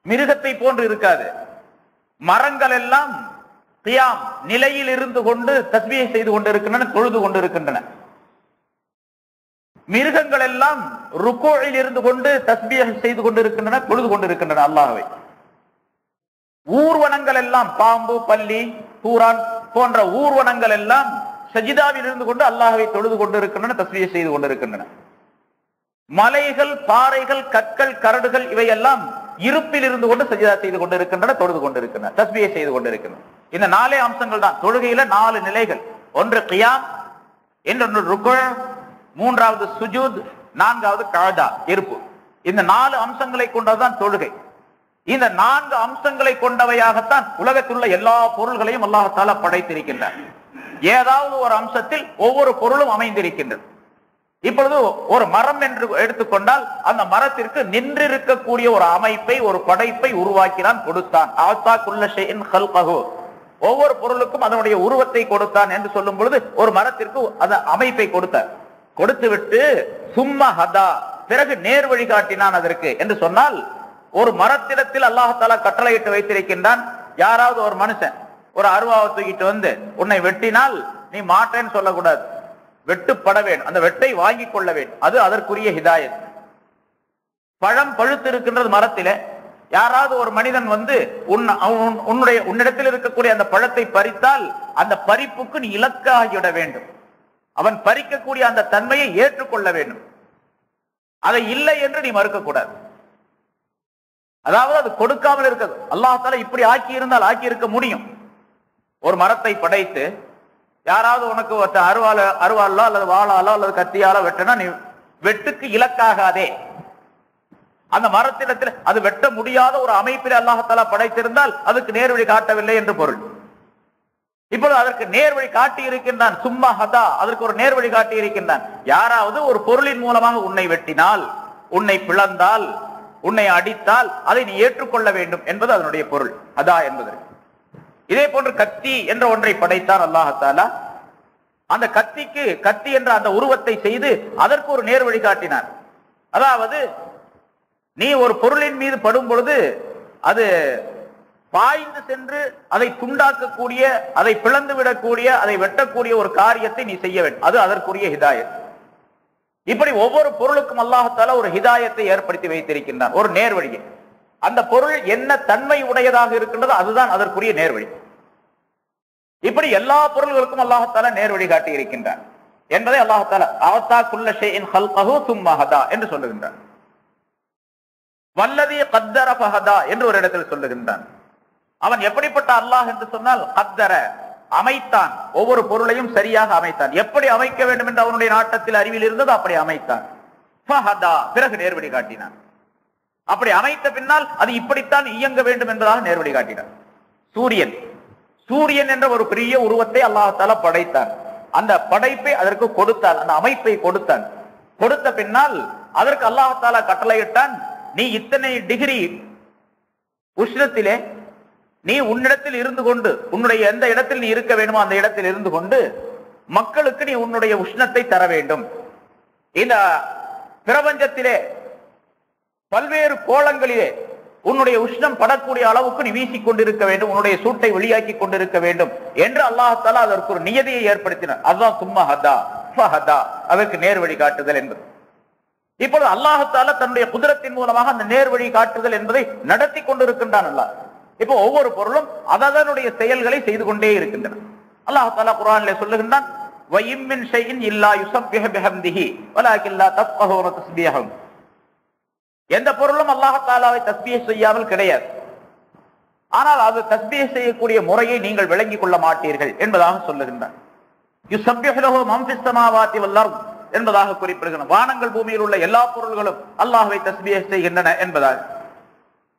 மிருகத்தை போன்று இருக்காது. மரங்கள் எல்லாம் கியாம் நிலையில் இருந்து கொண்டு தஸ்பீஹ் செய்து கொண்டிருக்கின்றன, தொழுது கொண்டிருக்கின்றன. மிருகங்கள் எல்லாம் ருக்குவில் இருந்து கொண்டு தஸ்பீஹ் செய்து கொண்டிருக்கின்றன, தொழுது கொண்டிருக்கின்றன அல்லாஹ்வை. ஊர்வனங்கள் எல்லாம், பாம்பு, பல்லி, பூரான் போன்ற ஊர்வனங்கள் எல்லாம் சஜிதாவில் இருந்து கொண்டு அல்லாஹ்வை தொழுது கொண்டிருக்கின்றன, தஸ்பீஹ் செய்து கொண்டிருக்கின்றன. மலைகள், பாறைகள், கற்கள், கரடுகள் இவையெல்லாம் இருப்பில் இருந்து கொண்டு சஜிதா செய்து கொண்டிருக்கின்றன, தொழுது கொண்டிருக்கின்றன, தஸ்பீஹ் செய்து கொண்டிருக்கின்றன. இந்த 4 அம்சங்கள் தான் தொழுகையில. 4 நிலைகள். ஒன்று கியாம், இன்னொன்று ருக்கு, மூன்றாவது சுஜூத், நான்காவது கஅதா, இருப்பு. இந்த 4 அம்சங்களை கொண்டதுதான் தொழுகை. இந்த 4 அம்சங்களை கொண்டவையாகத்தான் உலகத்தில் உள்ள எல்லா பொருள்களையும் அல்லாஹ் தஆலா படைத்திருக்கின்றார். ஏதாவது ஒரு அம்சத்தில் ஒவ்வொரு பொருளும் அமைந்திருக்கின்றது. இப்பொழுது ஒரு மரம் என்று எடுத்துக்கொண்டால் அந்த மரத்திற்கு நின்றிருக்கக்கூடிய ஒரு அமைப்பை, ஒரு படைப்பை உருவாக்கினான், கொடுத்தான். ஆத்தா குல்ல ஷைஇன் ஹல்கஹு, ஒவ்வொரு பொருளுக்கும் அதனுடைய உருவத்தை கொடுத்தான் என்று சொல்லும் பொழுது ஒரு மரத்திற்கு அந்த அமைப்பை கொடுத்தார். கொடுத்து விட்டு சும்மா ஹதா, பிறகு நேர் வழி காட்டினான் அதற்கு என்று சொன்னால், ஒரு மரத்திடத்தில் அல்லாஹ் தஆலா கட்டளையிட்டு வைத்திருக்கின்றான். யாராவது ஒரு மனுஷன் ஒரு அருவாவை தூக்கிட்டு வந்து உன்னை வெட்டினால் நீ மாட்டேன்னு சொல்லக்கூடாது, வெட்டுப்பட வேண்டும், அந்த வெட்டை வாங்கி கொள்ள வேண்டும். அது அதற்குரிய ஹிதாயத். பழம் பழுத்து இருக்கின்றது மரத்திலே, யாராவது ஒரு மனிதன் வந்து உன்னிடத்தில் இருக்கக்கூடிய அந்த பழத்தை பறித்தால் அந்த பறிப்புக்கு நீ இலக்காகிவிட வேண்டும். அவன் பறிக்கக்கூடிய அந்த தன்மையை ஏற்றுக்கொள்ள வேண்டும். அதை இல்லை என்று நீ மறுக்கக்கூடாது. அதாவது அது கொடுக்காமல் இருக்கிறது. அல்லாஹ் தஆலா இப்படி ஆக்கி இருந்தால் ஆக்கி இருக்க முடியும். ஒரு மரத்தை படைத்து யாராவது உனக்கு அருவாளோ அல்லது வாளாலோ அல்லது கத்தியாலோ வெட்டினா நீ வெட்டுக்கு இலக்காகாதே. அந்த மரத்திடத்தில் அது வெட்ட முடியாத ஒரு அமைப்பில் அல்லாஹ் தஆலா படைத்திருந்தால் அதுக்கு நேர்வழி காட்டவில்லை என்று பொருள். இப்பொழுது அதற்கு நேர்வழி காட்டி இருக்கின்றான். சும்மா ஹதா, அதற்கு ஒரு நேர்வழி காட்டி இருக்கின்றான். யாராவது ஒரு பொருளின் மூலமாக உன்னை வெட்டினால், உன்னை பிளந்தால், உன்னை அடித்தால் அதை நீ ஏற்றுக்கொள்ள வேண்டும் என்பது அதனுடைய பொருள், அதா என்பதற்கு. இதே போன்று கத்தி என்ற ஒன்றை படைத்தான் அல்லாஹ் தஆலா. அந்த கத்திக்கு, கத்தி என்ற அந்த உருவத்தை செய்து அதற்கு ஒரு நேர் வழி காட்டினார். அதாவது நீ ஒரு பொருளின் மீது படும் பொழுது அது பாய்ந்து சென்று அதை துண்டாக்கக்கூடிய, அதை பிளந்து விடக்கூடிய, அதை வெட்டக்கூடிய ஒரு காரியத்தை நீ செய்ய வேண்டும். அது அதற்குரிய ஹிதாயத். இப்படி ஒவ்வொரு பொருளுக்கும் அல்லாஹ் தஆலா ஒரு ஹிதாயத்தை ஏற்படுத்தி வைத்திருக்கின்றான், ஒரு நேர்வழியை. அந்த பொருள் என்ன தன்மை உடையதாக இருக்கின்றதோ அதுதான் அதற்குரிய நேர்வழி. இப்படி எல்லா பொருள்களுக்கும் அல்லாஹ் தஆலா நேர்வழி காட்டி இருக்கின்றான் என்பதை அல்லாஹ் தஆலா ஆத்தா குல்ல ஷைஇன் ஹல்கஹு சும்ம ஹதா என்று சொல்லுகின்றான். வல்லதி கத்தர ஃபஹதா என்று ஒரு இடத்தில் சொல்லுகின்றான். அவன் எப்படிப்பட்ட அல்லாஹ் என்று சொன்னால், கத்தர, அமைத்தான், ஒவ்வொரு பொருளையும் சரியாக அமைத்தான். எப்படி அமைக்க வேண்டும் என்று அவனுடைய நாட்டத்தில் அறிவில் இருந்தது அப்படி அமைத்தான். ஃபஹதா, பிறகு நேர்வழி காட்டினான். அப்படி அமைத்த பின்னால் அது இப்படித்தான் இயங்க வேண்டும் என்பதாக நேர்வழி காட்டினான். சூரியன், சூரியன் என்ற ஒரு பெரிய உருவத்தை அல்லாஹ் தஆலா படைத்தான். அந்த படைப்பை அதற்கு கொடுத்தான், அந்த அமைப்பை கொடுத்தான். கொடுத்த பின்னால் அதற்கு அல்லாஹ் தஆலா கட்டளையிட்டான், நீ இத்தனை டிகிரி உஷ்ணத்திலே நீ உன்னிடத்தில் இருந்து கொண்டு, உன்னுடைய எந்த இடத்தில் நீ இருக்க வேண்டுமோ அந்த இடத்தில் இருந்து கொண்டு மக்களுக்கு நீ உன்னுடைய உஷ்ணத்தை தர வேண்டும். இந்த பிரபஞ்சத்திலே பல்வேறு கோளங்களிலே உன்னுடைய உஷ்ணம் படக்கூடிய அளவுக்கு நீ வீசிக் கொண்டிருக்க வேண்டும், உன்னுடைய சூட்டை வெளியாக்கி கொண்டிருக்க வேண்டும் என்று அல்லாஹ் தஆலா அதற்கு ஒரு நியதியை ஏற்படுத்தினார். அதுதான் சும்மா ஹதா ஃபஹதா, அதற்கு நேர்வழி காட்டுதல் என்பது. இப்பொழுது அல்லாஹ் தஆலா தன்னுடைய குதிரத்தின் மூலமாக அந்த நேர்வழி காட்டுதல் என்பதை நடத்தி கொண்டிருக்கின்றான் அல்லாஹ். இப்போ ஒவ்வொரு பொருளும் அதனுடைய செயல்களை செய்து கொண்டே இருக்கின்றன. அல்லாஹ் தஆலா குர்ஆனிலே சொல்லுகின்றான், வஇம் மின் ஷைஇன் இல்லா யுஸப்பிஹு பிஹம்திஹி வலாக்கின் லா தஃகஹூன தஸ்பீஹஹும். எந்த பொருளும் அல்லாஹ் தஆலாவை தஸ்பீஹ் செய்யாமல் கிடையாது. ஆனால் அது தஸ்பீஹ் செய்யக்கூடிய முறையை நீங்கள் விளங்கிக் கொள்ள மாட்டீர்கள் என்பதாக சொல்லுகின்றான். யுஸப்பிஹு லஹு மன் ஃபிஸ் ஸமாவாதி வல் அர்த் என்பதாக குறிப்பிடுகின்றன. வானங்கள் பூமியில் உள்ள எல்லா பொருள்களும் அல்லாஹ்வை தஸ்பீஹ் செய்கின்றன என்பதாக.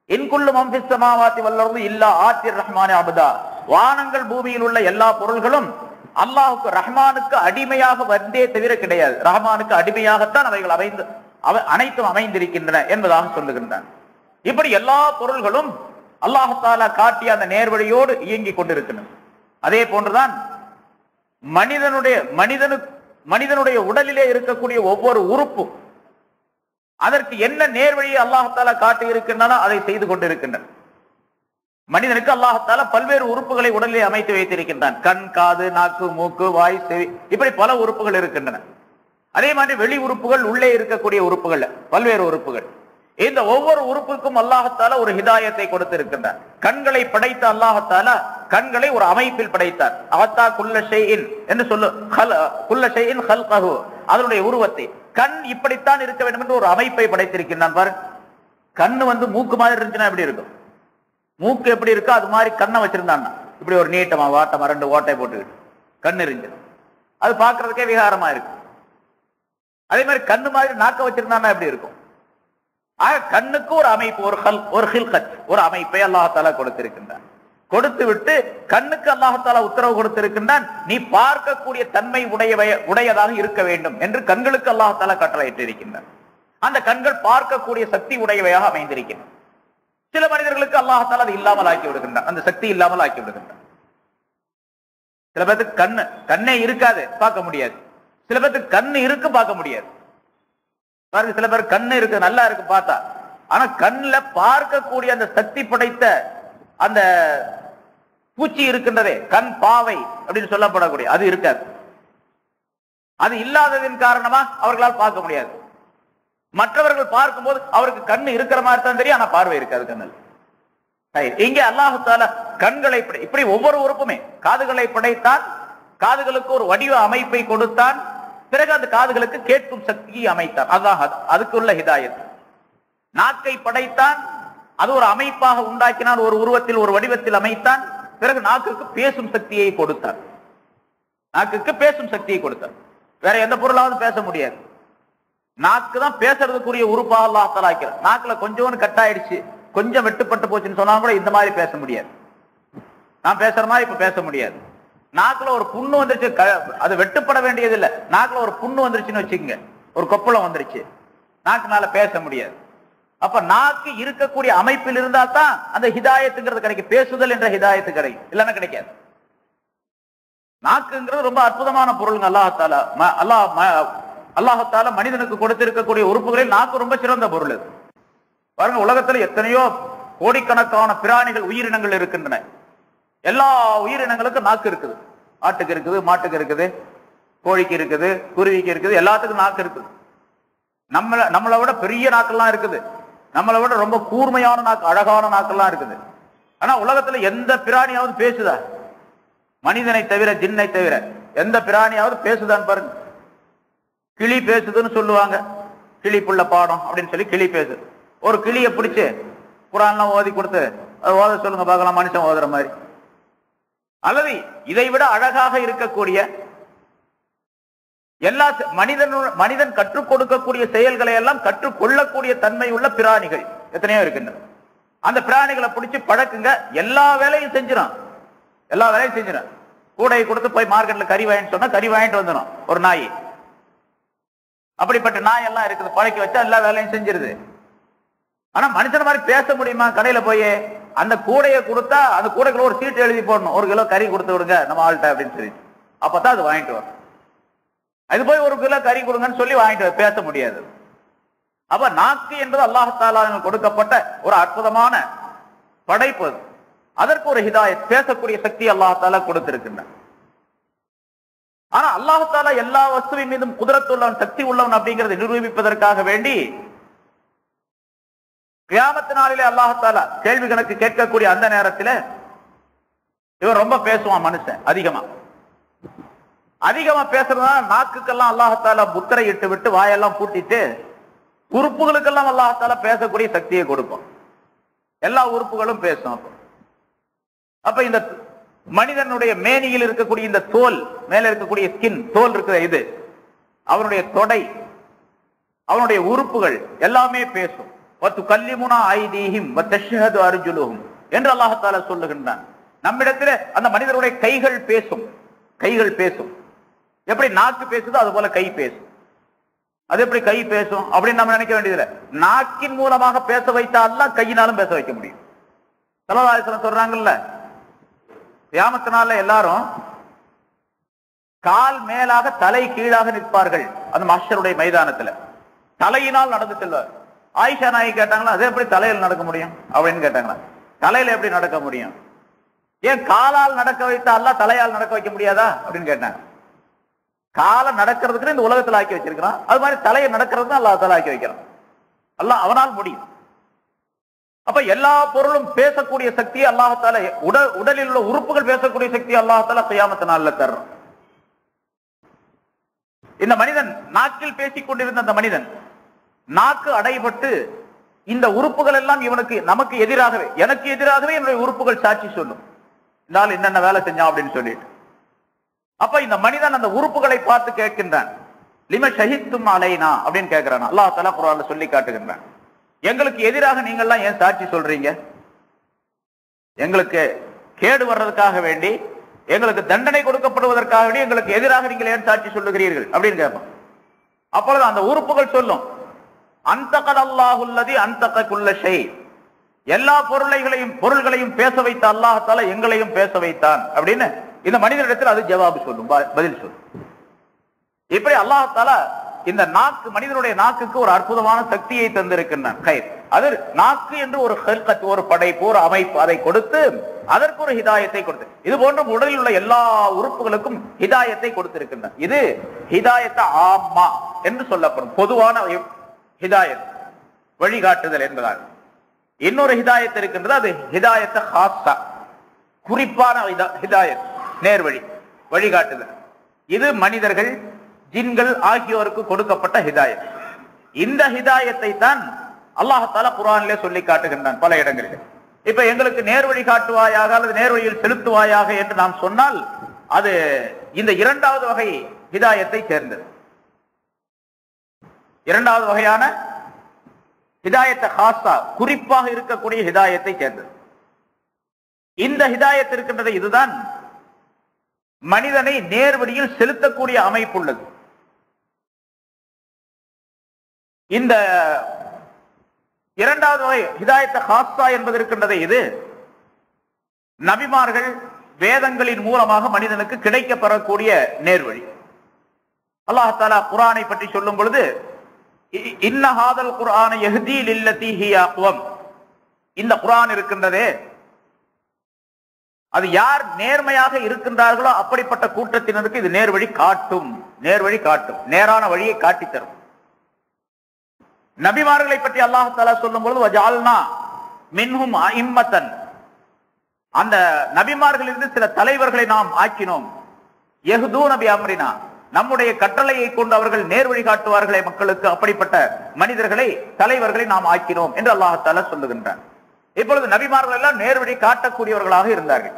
இன் குல்லு மன் ஃபிஸ் ஸமாவாதி வல் அர்த் இல்லா ஆத்திர் ரஹ்மானி அப்தா, வானங்கள் பூமியில் உள்ள எல்லா பொருள்களும் அல்லாஹ்வுக்கு, ரஹ்மானுக்கு அடிமையாக வந்தே தவிர கிடையாது. ரஹ்மானுக்கு அடிமையாகத்தான் அவைகள் அனைத்தும் அமைந்திருக்கின்றன என்பதாக சொல்லுகின்றான். இப்படி எல்லா பொருள்களும் அல்லாஹ் தஆலா காட்டிய அந்த நேர்வழியோடு இயங்கிக் கொண்டிருக்கின்றன. அதே போன்றுதான் மனிதனுடைய உடலிலே இருக்கக்கூடிய ஒவ்வொரு உறுப்பும் அதற்கு என்ன நேர்வழியை அல்லாஹ் தஆலா காட்டி இருக்கின்றன அதை செய்து கொண்டிருக்கின்றன. மனிதனுக்கு அல்லாஹ் தஆலா பல்வேறு உறுப்புகளை உடலிலே அமைத்து வைத்திருக்கின்றான். கண், காது, நாக்கு, மூக்கு, வாய், செவி, இப்படி பல உறுப்புகள் இருக்கின்றன. அதே மாதிரி வெளி உறுப்புகள், உள்ளே இருக்கக்கூடிய உறுப்புகள், பல்வேறு உறுப்புகள். இந்த ஒவ்வொரு உறுப்புக்கும் அல்லாஹ்தாலா ஒரு ஹிதாயத்தை கொடுத்திருக்கின்றார். கண்களை படைத்த அல்லாஹ்தாலா கண்களை ஒரு அமைப்பில் படைத்தார். ஆத்தா குல்ல ஷைஇன் என்று சொல்லு, குல்ல ஷைஇன் ஹல்கஹு, அதனுடைய உருவத்தை. கண் இப்படித்தான் இருக்க வேண்டும் என்று ஒரு அமைப்பை படைத்திருக்கின்றான். பாருங்க, கண்ணு மூக்கு மாதிரி இருந்துச்சுன்னா எப்படி இருக்கும்? மூக்கு எப்படி இருக்கோ அது மாதிரி கண்ணை வச்சிருந்தான். இப்படி ஒரு நீட்டமா வாட்டமா 2 ஓட்டை போட்டுக்கிட்டு கண்ணு இருந்து அது பார்க்கறதுக்கே விகாரமா இருக்கு. அதே மாதிரி கண்ணு மாதிரி நாக்க வச்சிருந்தான்னா எப்படி இருக்கும்? கண்ணுக்கு ஒரு அமைப்பு, ஒரு ஹில்கத், ஒரு அமைப்பை அல்லாஹ்தாலா கொடுத்திருக்கின்றான். கொடுத்து விட்டு கண்ணுக்கு அல்லாஹ்தாலா உத்தரவு கொடுத்திருக்கின்றான், நீ பார்க்கக்கூடிய தன்மை உடையதாக இருக்க வேண்டும் என்று கண்களுக்கு அல்லாஹ்தாலா கட்டளையிட்டு இருக்கின்றான். அந்த கண்கள் பார்க்கக்கூடிய சக்தி உடையவையாக அமைந்திருக்கின்றன. சில மனிதர்களுக்கு அல்லாஹ்தாலா அது இல்லாமல் ஆக்கி விடுகின்றான், அந்த சக்தி இல்லாமல் ஆக்கி விடுகின்றான். சில பேருக்கு கண்ணே இருக்காது, பார்க்க முடியாது. சில பேருக்கு கண்ணு இருக்கு, பார்க்க முடியாது. பாருங்க, சில பேர் கண்ணு இருக்கு, நல்லா இருக்கு பார்த்தா, ஆனா கண்ணுல பார்க்கக்கூடிய அந்த சக்தி படைத்த அந்த பூச்சி இருக்கின்றதே, கண் பாவை அப்படின்னு சொல்லப்படக்கூடிய அது இருக்காது. அது இல்லாததின் காரணமா அவர்களால் பார்க்க முடியாது. மற்றவர்கள் பார்க்கும்போது அவருக்கு கண்ணு இருக்கிற மாதிரி தான் தெரியும், ஆனா பார்வை இருக்காது கண்ணில். இங்கே அல்லாஹ்தாலா கண்களை இப்படி ஒவ்வொரு உறுப்புமே, காதுகளை படைத்தான், காதுகளுக்கு ஒரு வடிவ அமைப்பை கொடுத்தான், பிறகு அந்த காதுகளுக்கு கேட்கும் சக்தியை அமைத்தான். அதான் அதுக்கு உள்ள ஹிதாயத். நாக்கை படைத்தான், அது ஒரு அமைப்பாக உண்டாக்கினான், ஒரு உருவத்தில் ஒரு வடிவத்தில் அமைத்தான், பிறகு நாக்குக்கு பேசும் சக்தியை கொடுத்தான். நாக்குக்கு பேசும் சக்தியை கொடுத்தான். வேற எந்த பொருளாவது பேச முடியாது. நாக்கு தான் பேசுறதுக்குரிய உறுப்பாக அல்லாஹ்தாலா ஆக்கிறான். நாக்குல கொஞ்சம் கட்டாயிடுச்சு, கொஞ்சம் வெட்டுப்பட்டு போச்சுன்னு சொன்னா கூட இந்த மாதிரி பேச முடியாது. நான் பேசுற மாதிரி இப்ப பேச முடியாது. நாக்குல ஒரு புண்ணு வந்துருச்சு, அது வெட்டுப்பட வேண்டியது இல்லை. நாக்குல ஒரு புண்ணு வந்துருச்சுன்னு வச்சுக்கோங்க, ஒரு கொப்பளம் வந்துருச்சு, நாக்குனால பேச முடியாது. அப்ப நாக்கு இருக்கக்கூடிய அமைப்பில் இருந்தா தான் அந்த ஹிதாயத்துங்கிறது கிடைக்கும், பேசுதல் என்ற ஹிதாயத்து கிடைக்கும், இல்லைன்னா கிடைக்காது. நாக்குங்கிறது ரொம்ப அற்புதமான பொருளுங்க. அல்லாஹ்தாலா மனிதனுக்கு கொடுத்திருக்கக்கூடிய உறுப்புகளில் நாக்கு ரொம்ப சிறந்த பொருள். பாருங்க, உலகத்துல எத்தனையோ கோடிக்கணக்கான பிராணிகள், உயிரினங்கள் இருக்கின்றன. எல்லா உயிரினங்களுக்கும் நாக்கு இருக்குது. ஆட்டுக்கு இருக்குது, மாட்டுக்கு இருக்குது, கோழிக்கு இருக்குது, குருவிக்கு இருக்குது, எல்லாத்துக்கும் நாக்கு இருக்குது. நம்மளை விட பெரிய நாக்கெல்லாம் இருக்குது, நம்மளை விட ரொம்ப கூர்மையான நாக்கு, அழகான நாக்கெல்லாம் இருக்குது. ஆனா உலகத்துல எந்த பிராணியாவது பேசுதா? மனிதனை தவிர, ஜின்னை தவிர எந்த பிராணியாவது பேசுதான்னு பாருங்க. கிளி பேசுதுன்னு சொல்லுவாங்க, கிளி புள்ள பாடம் அப்படின்னு சொல்லி கிளி பேசுது. ஒரு கிளியை பிடிச்சு குரான்லாம் ஓதி கொடுத்து அதை ஓத சொல்லுங்க பார்க்கலாம், மனுஷன் ஓதுற மாதிரி. அல்லது இதை விட அழகாக இருக்கக்கூடிய எல்லா மனிதன் கற்றுக் கொடுக்கக்கூடிய செயல்களை எல்லாம் கற்றுக்கொள்ளக்கூடிய தன்மை உள்ள பிராணிகள் எத்தனையோ இருக்கின்றன. அந்த பிராணிகளை பிடிச்சு பழக்குங்க, எல்லா வேலையும் செஞ்சிடும், எல்லா வேலையும் செஞ்சிடும். கூடையை கொடுத்து போய் மார்க்கெட்ல கறி வாங்கிட்டு சொன்னா கறி வாங்கிட்டு வந்துடும் ஒரு நாய். அப்படிப்பட்ட நாய் எல்லாம் இருக்குது, பழக்கி வச்சா எல்லா வேலையும் செஞ்சிருது. ஆனா மனுஷன் மாதிரி பேச முடியுமா? கடையில போய் அந்த கூடையை கொடுத்தா அந்த கூடைக்குள்ள ஒரு சீட்டு எழுதி போடணும், 1 கிலோ கறி கொடுத்து விடுங்க நம்ம ஆள்கிட்ட அப்படின்னு சொல்லி, அப்பதான் அது வாங்கிட்டு வரும். அது போய் 1 கிலோ கறி கொடுங்கன்னு சொல்லி வாங்கிட்டு பேச முடியாது. அப்ப நாக்கு என்பது அல்லாஹ்தாலா கொடுக்கப்பட்ட ஒரு அற்புதமான படைப்பு. அதற்கு ஒரு ஹிதாயத், பேசக்கூடிய சக்தி அல்லாஹ்தாலா கொடுத்திருக்கின்றான். ஆனா அல்லாஹ்தாலா எல்லா வஸ்துவின் மீதும் குதிரத்து உள்ளவன், சக்தி உள்ளவன் அப்படிங்கறதை நிரூபிப்பதற்காக வேண்டி கியாமத் நாளிலே அல்லாஹ்தாலா கேள்வி கணக்கு கேட்கக்கூடிய அந்த நேரத்தில் இவன் ரொம்ப பேசுவான். மனுஷன் அதிகமா பேசுறதுனால நாக்குக்கெல்லாம் அல்லாஹ்தாலா முத்திரை இட்டு விட்டு வாயெல்லாம் பூட்டிட்டு உறுப்புகளுக்கெல்லாம் அல்லாஹ்தாலா பேசக்கூடிய சக்தியை கொடுப்பான். எல்லா உறுப்புகளும் பேசும். அப்ப இந்த மனிதனுடைய மேனியில் இருக்கக்கூடிய இந்த தோல், மேல இருக்கக்கூடிய ஸ்கின், தோல் இருக்கிற இது, அவனுடைய தொடை, அவனுடைய உறுப்புகள் எல்லாமே பேசும். என்று அல்லாஹ்தாலா சொல்லுகின்றான். நம்மிடத்தில் அந்த மனிதனுடைய கைகள் பேசும், கைகள் பேசும். எப்படி நாக்கு பேசுதோ அது போல கை பேசும். அது எப்படி கை பேசும் அப்படின்னு நம்ம நினைக்க வேண்டியதில்லை. நாக்கின் மூலமாக பேச வைத்தாலும் கையினாலும் பேச வைக்க முடியும். ஸல்லல்லாஹு அலைஹி வஸல்லம் சொல்றாங்கல்ல, கியாமத் நாள்ல எல்லாரும் கால் மேலாக தலை கீழாக நிற்பார்கள் அந்த மஹ்ஷருடைய மைதானத்துல. தலையினால் நடந்து செல்வார். ஆயிஷா நாயகி கேட்டாங்களா, அது எப்படி தலையில் நடக்க முடியும் அப்படின்னு கேட்டாங்களா. தலையில எப்படி நடக்க முடியும்? ஏன் காலால் நடக்க வைத்தா அல்லாஹ் தலையால் நடக்க வைக்க முடியாதா அப்படின்னு கேட்டாங்க. காலை நடக்கிறதுக்கு இந்த உலகத்தில் ஆக்கி வச்சிருக்கிறான். அது மாதிரி தலையை நடக்கிறது அல்லாஹ் தஆலா ஆக்கி வைக்கிறான். அல்லாஹ் அவனால் முடியும். அப்ப எல்லா பொருளும் பேசக்கூடிய சக்தி அல்லாஹ் தஆலா, உடலில் உள்ள உறுப்புகள் பேசக்கூடிய சக்தி அல்லாஹ் தஆலா கியாமத் நாள்ல தர்றான். இந்த மனிதன் நாக்கில் பேசிக் கொண்டிருந்த அந்த மனிதன் நாக்கு அடைபட்டு இந்த உறுப்புகள் எல்லாம் இவனுக்கு நமக்கு எதிராகவே, எனக்கு எதிராகவே என்னுடைய உறுப்புகள் சாட்சி சொல்லும், இந்த ஆள் என்னென்ன வேலை செஞ்சான் அப்படின்னு சொல்லிட்டு. அப்ப இந்த மனிதன் அந்த உறுப்புகளை பார்த்து கேட்கின்றான், லிம ஷஹித்தும் அலைனா அப்படின்னு கேட்கிறான். அல்லாஹ் தஆலா குர்ஆன்ல சொல்லி காட்டுகின்றான், எங்களுக்கு எதிராக நீங்கள்லாம் ஏன் சாட்சி சொல்றீங்க? எங்களுக்கு கேடு வர்றதுக்காக வேண்டி, எங்களுக்கு தண்டனை கொடுக்கப்படுவதற்காக வேண்டி எங்களுக்கு எதிராக நீங்கள் ஏன் சாட்சி சொல்லுகிறீர்கள் அப்படின்னு கேட்பான். அப்பொழுது அந்த உறுப்புகள் சொல்லும், அன்தகல் அல்லாஹுல்லதி அன்தக குல்ல ஷை, எல்லா பொருள்களையும் பேச வைத்த அல்லாஹ் தஆலா எங்களையும் பேச வைத்தான் அப்படின்னு இந்த மனிதனிடத்தில் அது ஜவாபு சொல்லும், பதில் சொல்லும். இப்படி அல்லாஹ் தஆலா இந்த நாக்கு, மனிதனுடைய நாக்குக்கு ஒரு அற்புதமான சக்தியை தந்திருக்கின்றான். அது நாக்கு என்று ஒரு ஹல்கத், ஒரு படைப்பு, ஒரு அமைப்பு, அதை கொடுத்து அதற்கு ஒரு ஹிதாயத்தை கொடுத்து, இது போன்ற உடலில் உள்ள எல்லா உறுப்புகளுக்கும் ஹிதாயத்தை கொடுத்திருக்கின்றான். இது ஹிதாயத்த ஆம்மா என்று சொல்லப்படும் பொதுவான ஹிதாயத், வழிகாட்டுதல் என்பதாக. இன்னொரு ஹிதாயத் இருக்கின்றது, அது ஹிதாயத்த ஹாஸா, குறிப்பான ஹிதாயத், நேர்வழி, வழிகாட்டுதல். இது மனிதர்கள், ஜின்கள் ஆகியோருக்கு கொடுக்கப்பட்ட ஹிதாயத். இந்த ஹிதாயத்தை தான் அல்லாஹ் தஆலா குர்ஆனிலே சொல்லி காட்டுகின்றான் பல இடங்களில். இப்ப எங்களுக்கு நேர்வழி காட்டுவாயாக அல்லது நேர்வழியில் செலுத்துவாயாக என்று நாம் சொன்னால் அது இந்த இரண்டாவது வகை ஹிதாயத்தை சேர்ந்தது. இரண்டாவது வகையான ஹிதாயத்த ஹாஸா, குறிப்பாக இருக்கக்கூடிய ஹிதாயத்தை சேர்ந்தது. இந்த ஹிதாயத் இருக்கின்றது, இதுதான் மனிதனை நேர்வழியில் செலுத்தக்கூடிய அமைப்பு உள்ளது. இந்த இரண்டாவது வகை ஹிதாயத்த ஹாஸா என்பது இருக்கின்றது, இது நபிமார்கள் வேதங்களின் மூலமாக மனிதனுக்கு கிடைக்க பெறக்கூடிய நேர்வழி. அல்லாஹ் தஆலா குர்ஆனை பற்றி சொல்லும் பொழுது, இன்ன ஹாதல் குர்ஆன யஹ்தி லில்லதி ஹிய அக்வம், இந்த குர்ஆன் இருக்கின்றதே அது யார் நேர்மையாக இருக்கின்றார்களோ அப்படிப்பட்ட கூட்டத்தினருக்கு இது நேர்வழி காட்டும், நேர்வழி காட்டும், நேரான வழியை காட்டி தரும். நபிமார்களை பற்றி அல்லாஹ் தஆலா சொல்லும் பொழுது, வஜஅல்னா மின்ஹும் அஇம்மத்தன், அந்த நபிமார்களிலிருந்து சில தலைவர்களை நாம் ஆக்கினோம், யஹ்தூன பிஅம்ரினா, நம்முடைய கட்டளையை கொண்டு அவர்கள் நேர்வழி காட்டுவார்களே மக்களுக்கு, அப்படிப்பட்ட மனிதர்களை, தலைவர்களை நாம் ஆக்கினோம் என்று அல்லாஹ் தஆலா சொல்லுகின்றான். இப்பொழுது நபிமார்கள் எல்லாம் நேர்வழி காட்டக்கூடியவர்களாக இருந்தார்கள்,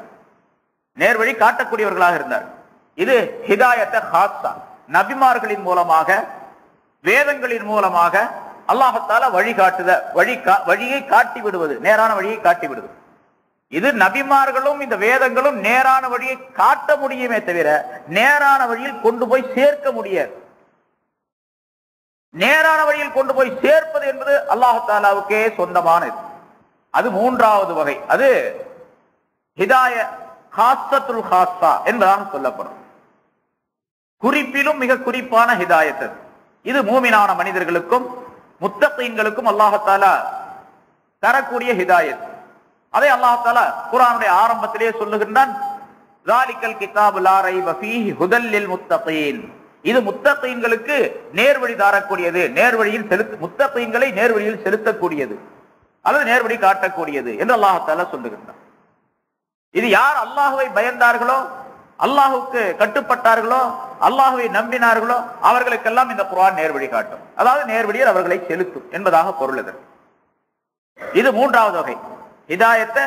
நேர்வழி காட்டக்கூடியவர்களாக இருந்தார்கள். இது ஹிதாயத்த ஹாஸா, நபிமார்களின் மூலமாக, வேதங்களின் மூலமாக அல்லாஹ் தஆலா வழியை காட்டி விடுவது, நேரான வழியை காட்டி விடுவது. இது நபிமார்களும் இந்த வேதங்களும் நேரான வழியை காட்ட முடியுமே தவிர நேரான வழியில் கொண்டு போய் சேர்க்க முடியாது. நேரான வழியில் கொண்டு போய் சேர்ப்பது என்பது அல்லாஹ் தஆலாவுக்கே சொந்தமானது. அது மூன்றாவது வகை, அது ஹிதாய ஹாஸத்துல் ஹாஸா என்பதாக சொல்லப்படும், குறிப்பிலும் மிக குறிப்பான ஹிதாயத். இது மூமினான மனிதர்களுக்கும் முத்தகீன்களுக்கும் அல்லாஹ் தஆலா தரக்கூடிய ஹிதாயத். அதை அல்லாஹ் தஆலா குர்ஆனுடைய ஆரம்பத்திலே சொல்லுகின்றான், ஸாலிகல் கிதாபு லா ரைப ஃபீஹி ஹுதல் லில் முத்தகீன், இது முத்தகீன்களுக்கு நேர்வழி தரக்கூடியது, நேர்வழியில் முத்தகீன்களை நேர்வழியில் செலுத்தக்கூடியது அல்லது நேர்வழி காட்டக்கூடியது என்று அல்லாஹ் தஆலா சொல்லுகின்றான். இது யார் அல்லாஹ்வை பயந்தார்களோ, அல்லாஹ்வுக்கு கட்டுப்பட்டார்களோ, அல்லாஹ்வை நம்பினார்களோ அவர்களுக்கெல்லாம் இந்த குர்ஆன் நேர்வழி காட்டும், அதாவது நேர்வழியில் அவர்களை செலுத்தும் என்பதாக பொருள். இது மூன்றாவது வகை ஹிதாயத்த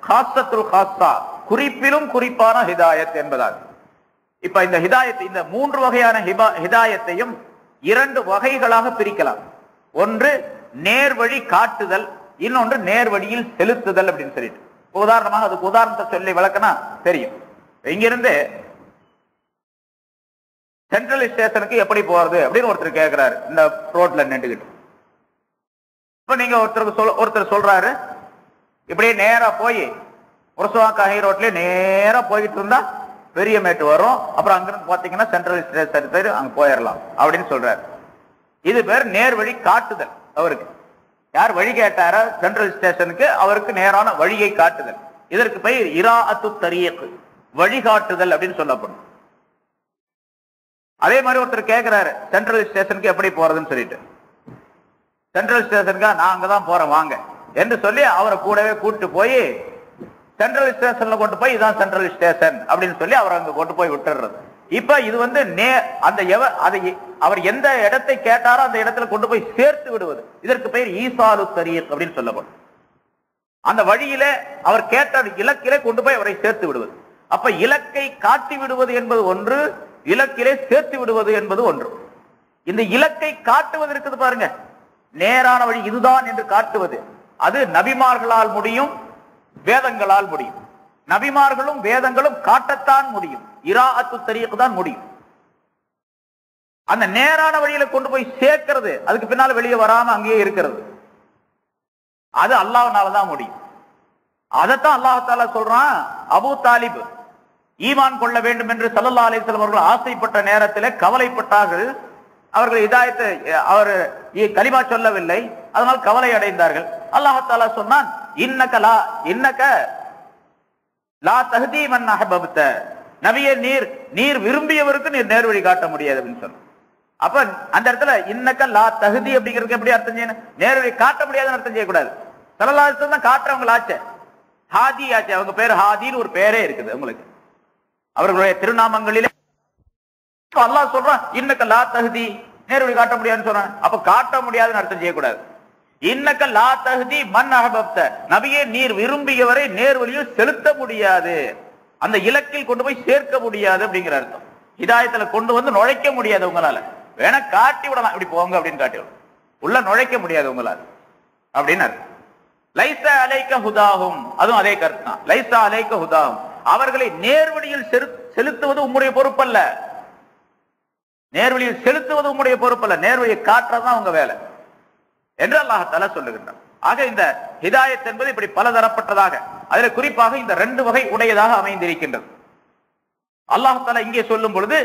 ஹாஸத்துல் ஹாஸா, குறிப்பிலும் குறிப்பான ஹிதாயத் என்பதாக. இப்ப இந்த ஹிதாயத், இந்த மூன்று வகையான ஹிதாயத்தையும் இரண்டு வகைகளாக பிரிக்கலாம். ஒன்று நேர்வழி காட்டுதல், இன்னொன்று நேர்வழியில் செலுத்துதல் அப்படின்னு சொல்லிட்டு. உதாரணமாக அதுக்கு உதாரணத்தை சொல்லி விளக்கனா தெரியும். இங்கிருந்து சென்ட்ரல் ஸ்டேஷனுக்கு எப்படி போறது அப்படின்னு ஒருத்தர் கேட்கிறாரு, இந்த ரோட்ல நின்றுகிட்டு. இப்ப நீங்க ஒருத்தர் சொல்றாரு, இப்படியே நேரா போய் உரசுவாக்கா ஹை ரோட்ல நேரா போயிட்டு இருந்தா பெரிய மேட்டு வரும், அப்புறம் அங்கிருந்து பாத்தீங்கன்னா சென்ட்ரல் ஸ்டேஷன் அங்க போயிடலாம் அப்படின்னு சொல்றாரு. இது பேர் நேர்வழி காட்டுதல். அவருக்கு யார் வழி கேட்டார சென்ட்ரல் ஸ்டேஷனுக்கு, அவருக்கு நேரான வழியை காட்டுதல். இதற்கு பெயர் இராஅத்து தரீக், வழிகாட்டுதல் அப்படின்னு சொல்லப்படும். அதே மாதிரி ஒருத்தர் கேட்கிறாரு சென்ட்ரல் ஸ்டேஷனுக்கு எப்படி போறதுன்னு சொல்லிட்டு, சென்ட்ரல் ஸ்டேஷனுக்கா நான் அங்கதான் போறேன் வாங்க என்று சொல்லி அவரை கூடவே கூட்டு போய் சென்ட்ரல் ஸ்டேஷன்ல கொண்டு போய் இதான் சென்ட்ரல் ஸ்டேஷன் அப்படின்னு சொல்லி அவர் அங்க கொண்டு போய் விட்டுறது. இப்ப இது வந்து அந்த அவர் எந்த இடத்தை கேட்டாரோ அந்த இடத்துல கொண்டு போய் சேர்த்து விடுவது, இதற்கு பெயர் ஈசாலு தரீக் அப்படின்னு சொல்லப்படும். அந்த வழியில அவர் கேட்ட இலக்கிலே கொண்டு போய் அவரை சேர்த்து விடுவது. அப்ப இலக்கை காட்டி விடுவது என்பது ஒன்று, இலக்கிலே சேர்த்து விடுவது என்பது ஒன்று. இந்த இலக்கை காட்டுவது இருக்குது பாருங்க, நேரான வழி இதுதான் என்று காட்டுவது, அது நபிமார்களால் முடியும், வேதங்களால் முடியும். நபிமார்களும் வேதங்களும் காட்டத்தான் முடியும், இராஅத்து தரீக் தான் முடியும். அந்த நேரான வழியில கொண்டு போய் சேர்க்கிறது, அதுக்கு பின்னால வெளியே வராம அங்கேயே இருக்கிறது, அது அல்லாஹ்னாலதான் முடியும். அதைத்தான் அல்லாஹ் தஆலா சொல்றான். அபூ தாலிப் ஈமான் கொள்ள வேண்டும் என்று ஸல்லல்லாஹு அலைஹி வஸல்லம் அவர்கள் ஆசைப்பட்ட நேரத்தில் கவலைப்பட்டார்கள். அவர்கள் ஹிதாயத்தை அவர் கலிமா சொல்லவில்லை, அதனால் கவலை அடைந்தார்கள். அல்லாஹ் தஆலா சொன்னான், இன்னக லா தஹ்தி மன் அஹ்பப்த, நபியே நீர் விரும்பியவருக்கு நீர் நேர்வழி காட்ட முடியாது அப்படின்னு சொன்னான். அப்ப அந்த இடத்துல இன்னக்க லா தஹ்தி அப்படிங்கிறதுக்கு எப்படி அர்த்தம் செய்யணும்? நேர்வழி காட்ட முடியாதுன்னு அர்த்தம் செய்யக்கூடாது. ஸல்லல்லாஹு அலைஹி வஸல்லம் தான் காட்டுறவங்க ஆச்சு, ஹாதி ஆச்சு. அவங்க பேர் ஹாதின்னு ஒரு பேரே இருக்குது உங்களுக்கு அவர்களுடைய திருநாமங்களிலே. அல்லாஹ் சொல்றான் இன்னக்க லா தஹ்தி, நேர்வழி காட்ட முடியாதுன்னு சொல்றான். அப்ப காட்ட முடியாதுன்னு அர்த்தம் செய்யக்கூடாது. இன்னக்க லா தஹ்தி மன் அஹ்பப்த, நபியே நீர் விரும்பியவரை நேர்வழியில் செலுத்த முடியாது, அந்த இலக்கில் கொண்டு போய் சேர்க்க முடியாது அப்படிங்கிற அர்த்தம். ஹிதாயத்துல கொண்டு வந்து நுழைக்க முடியாது உங்களால, வேணா காட்டி விடலாம் இப்படி போங்க அப்படின்னு காட்டி விடலாம், உள்ள நுழைக்க முடியாது உங்களால அப்படின்னு அர்த்தம். லைஸா அலைக்க ஹுதாஹும், அதுவும் அதே கருத்து தான். லைஸா அலைக்க ஹுதாஹும், அவர்களை நேர்வழியில் செலுத்துவது உம்முடைய பொறுப்பல்ல, நேர்வழியில் செலுத்துவது உம்முடைய பொறுப்பல்ல, நேர்வழியை காட்டுறதுதான் உங்க வேலை என்று அல்லாஹ் தஆலா சொல்லுகின்றார். ஆக இந்த ஹிதாயத் என்பது இப்படி பலதரப்பட்டதாக, அதில் குறிப்பாக இந்த 2 வகை உடையதாக அமைந்திருக்கின்றது. அல்லாஹ் தஆலா இங்கே சொல்லும் பொழுது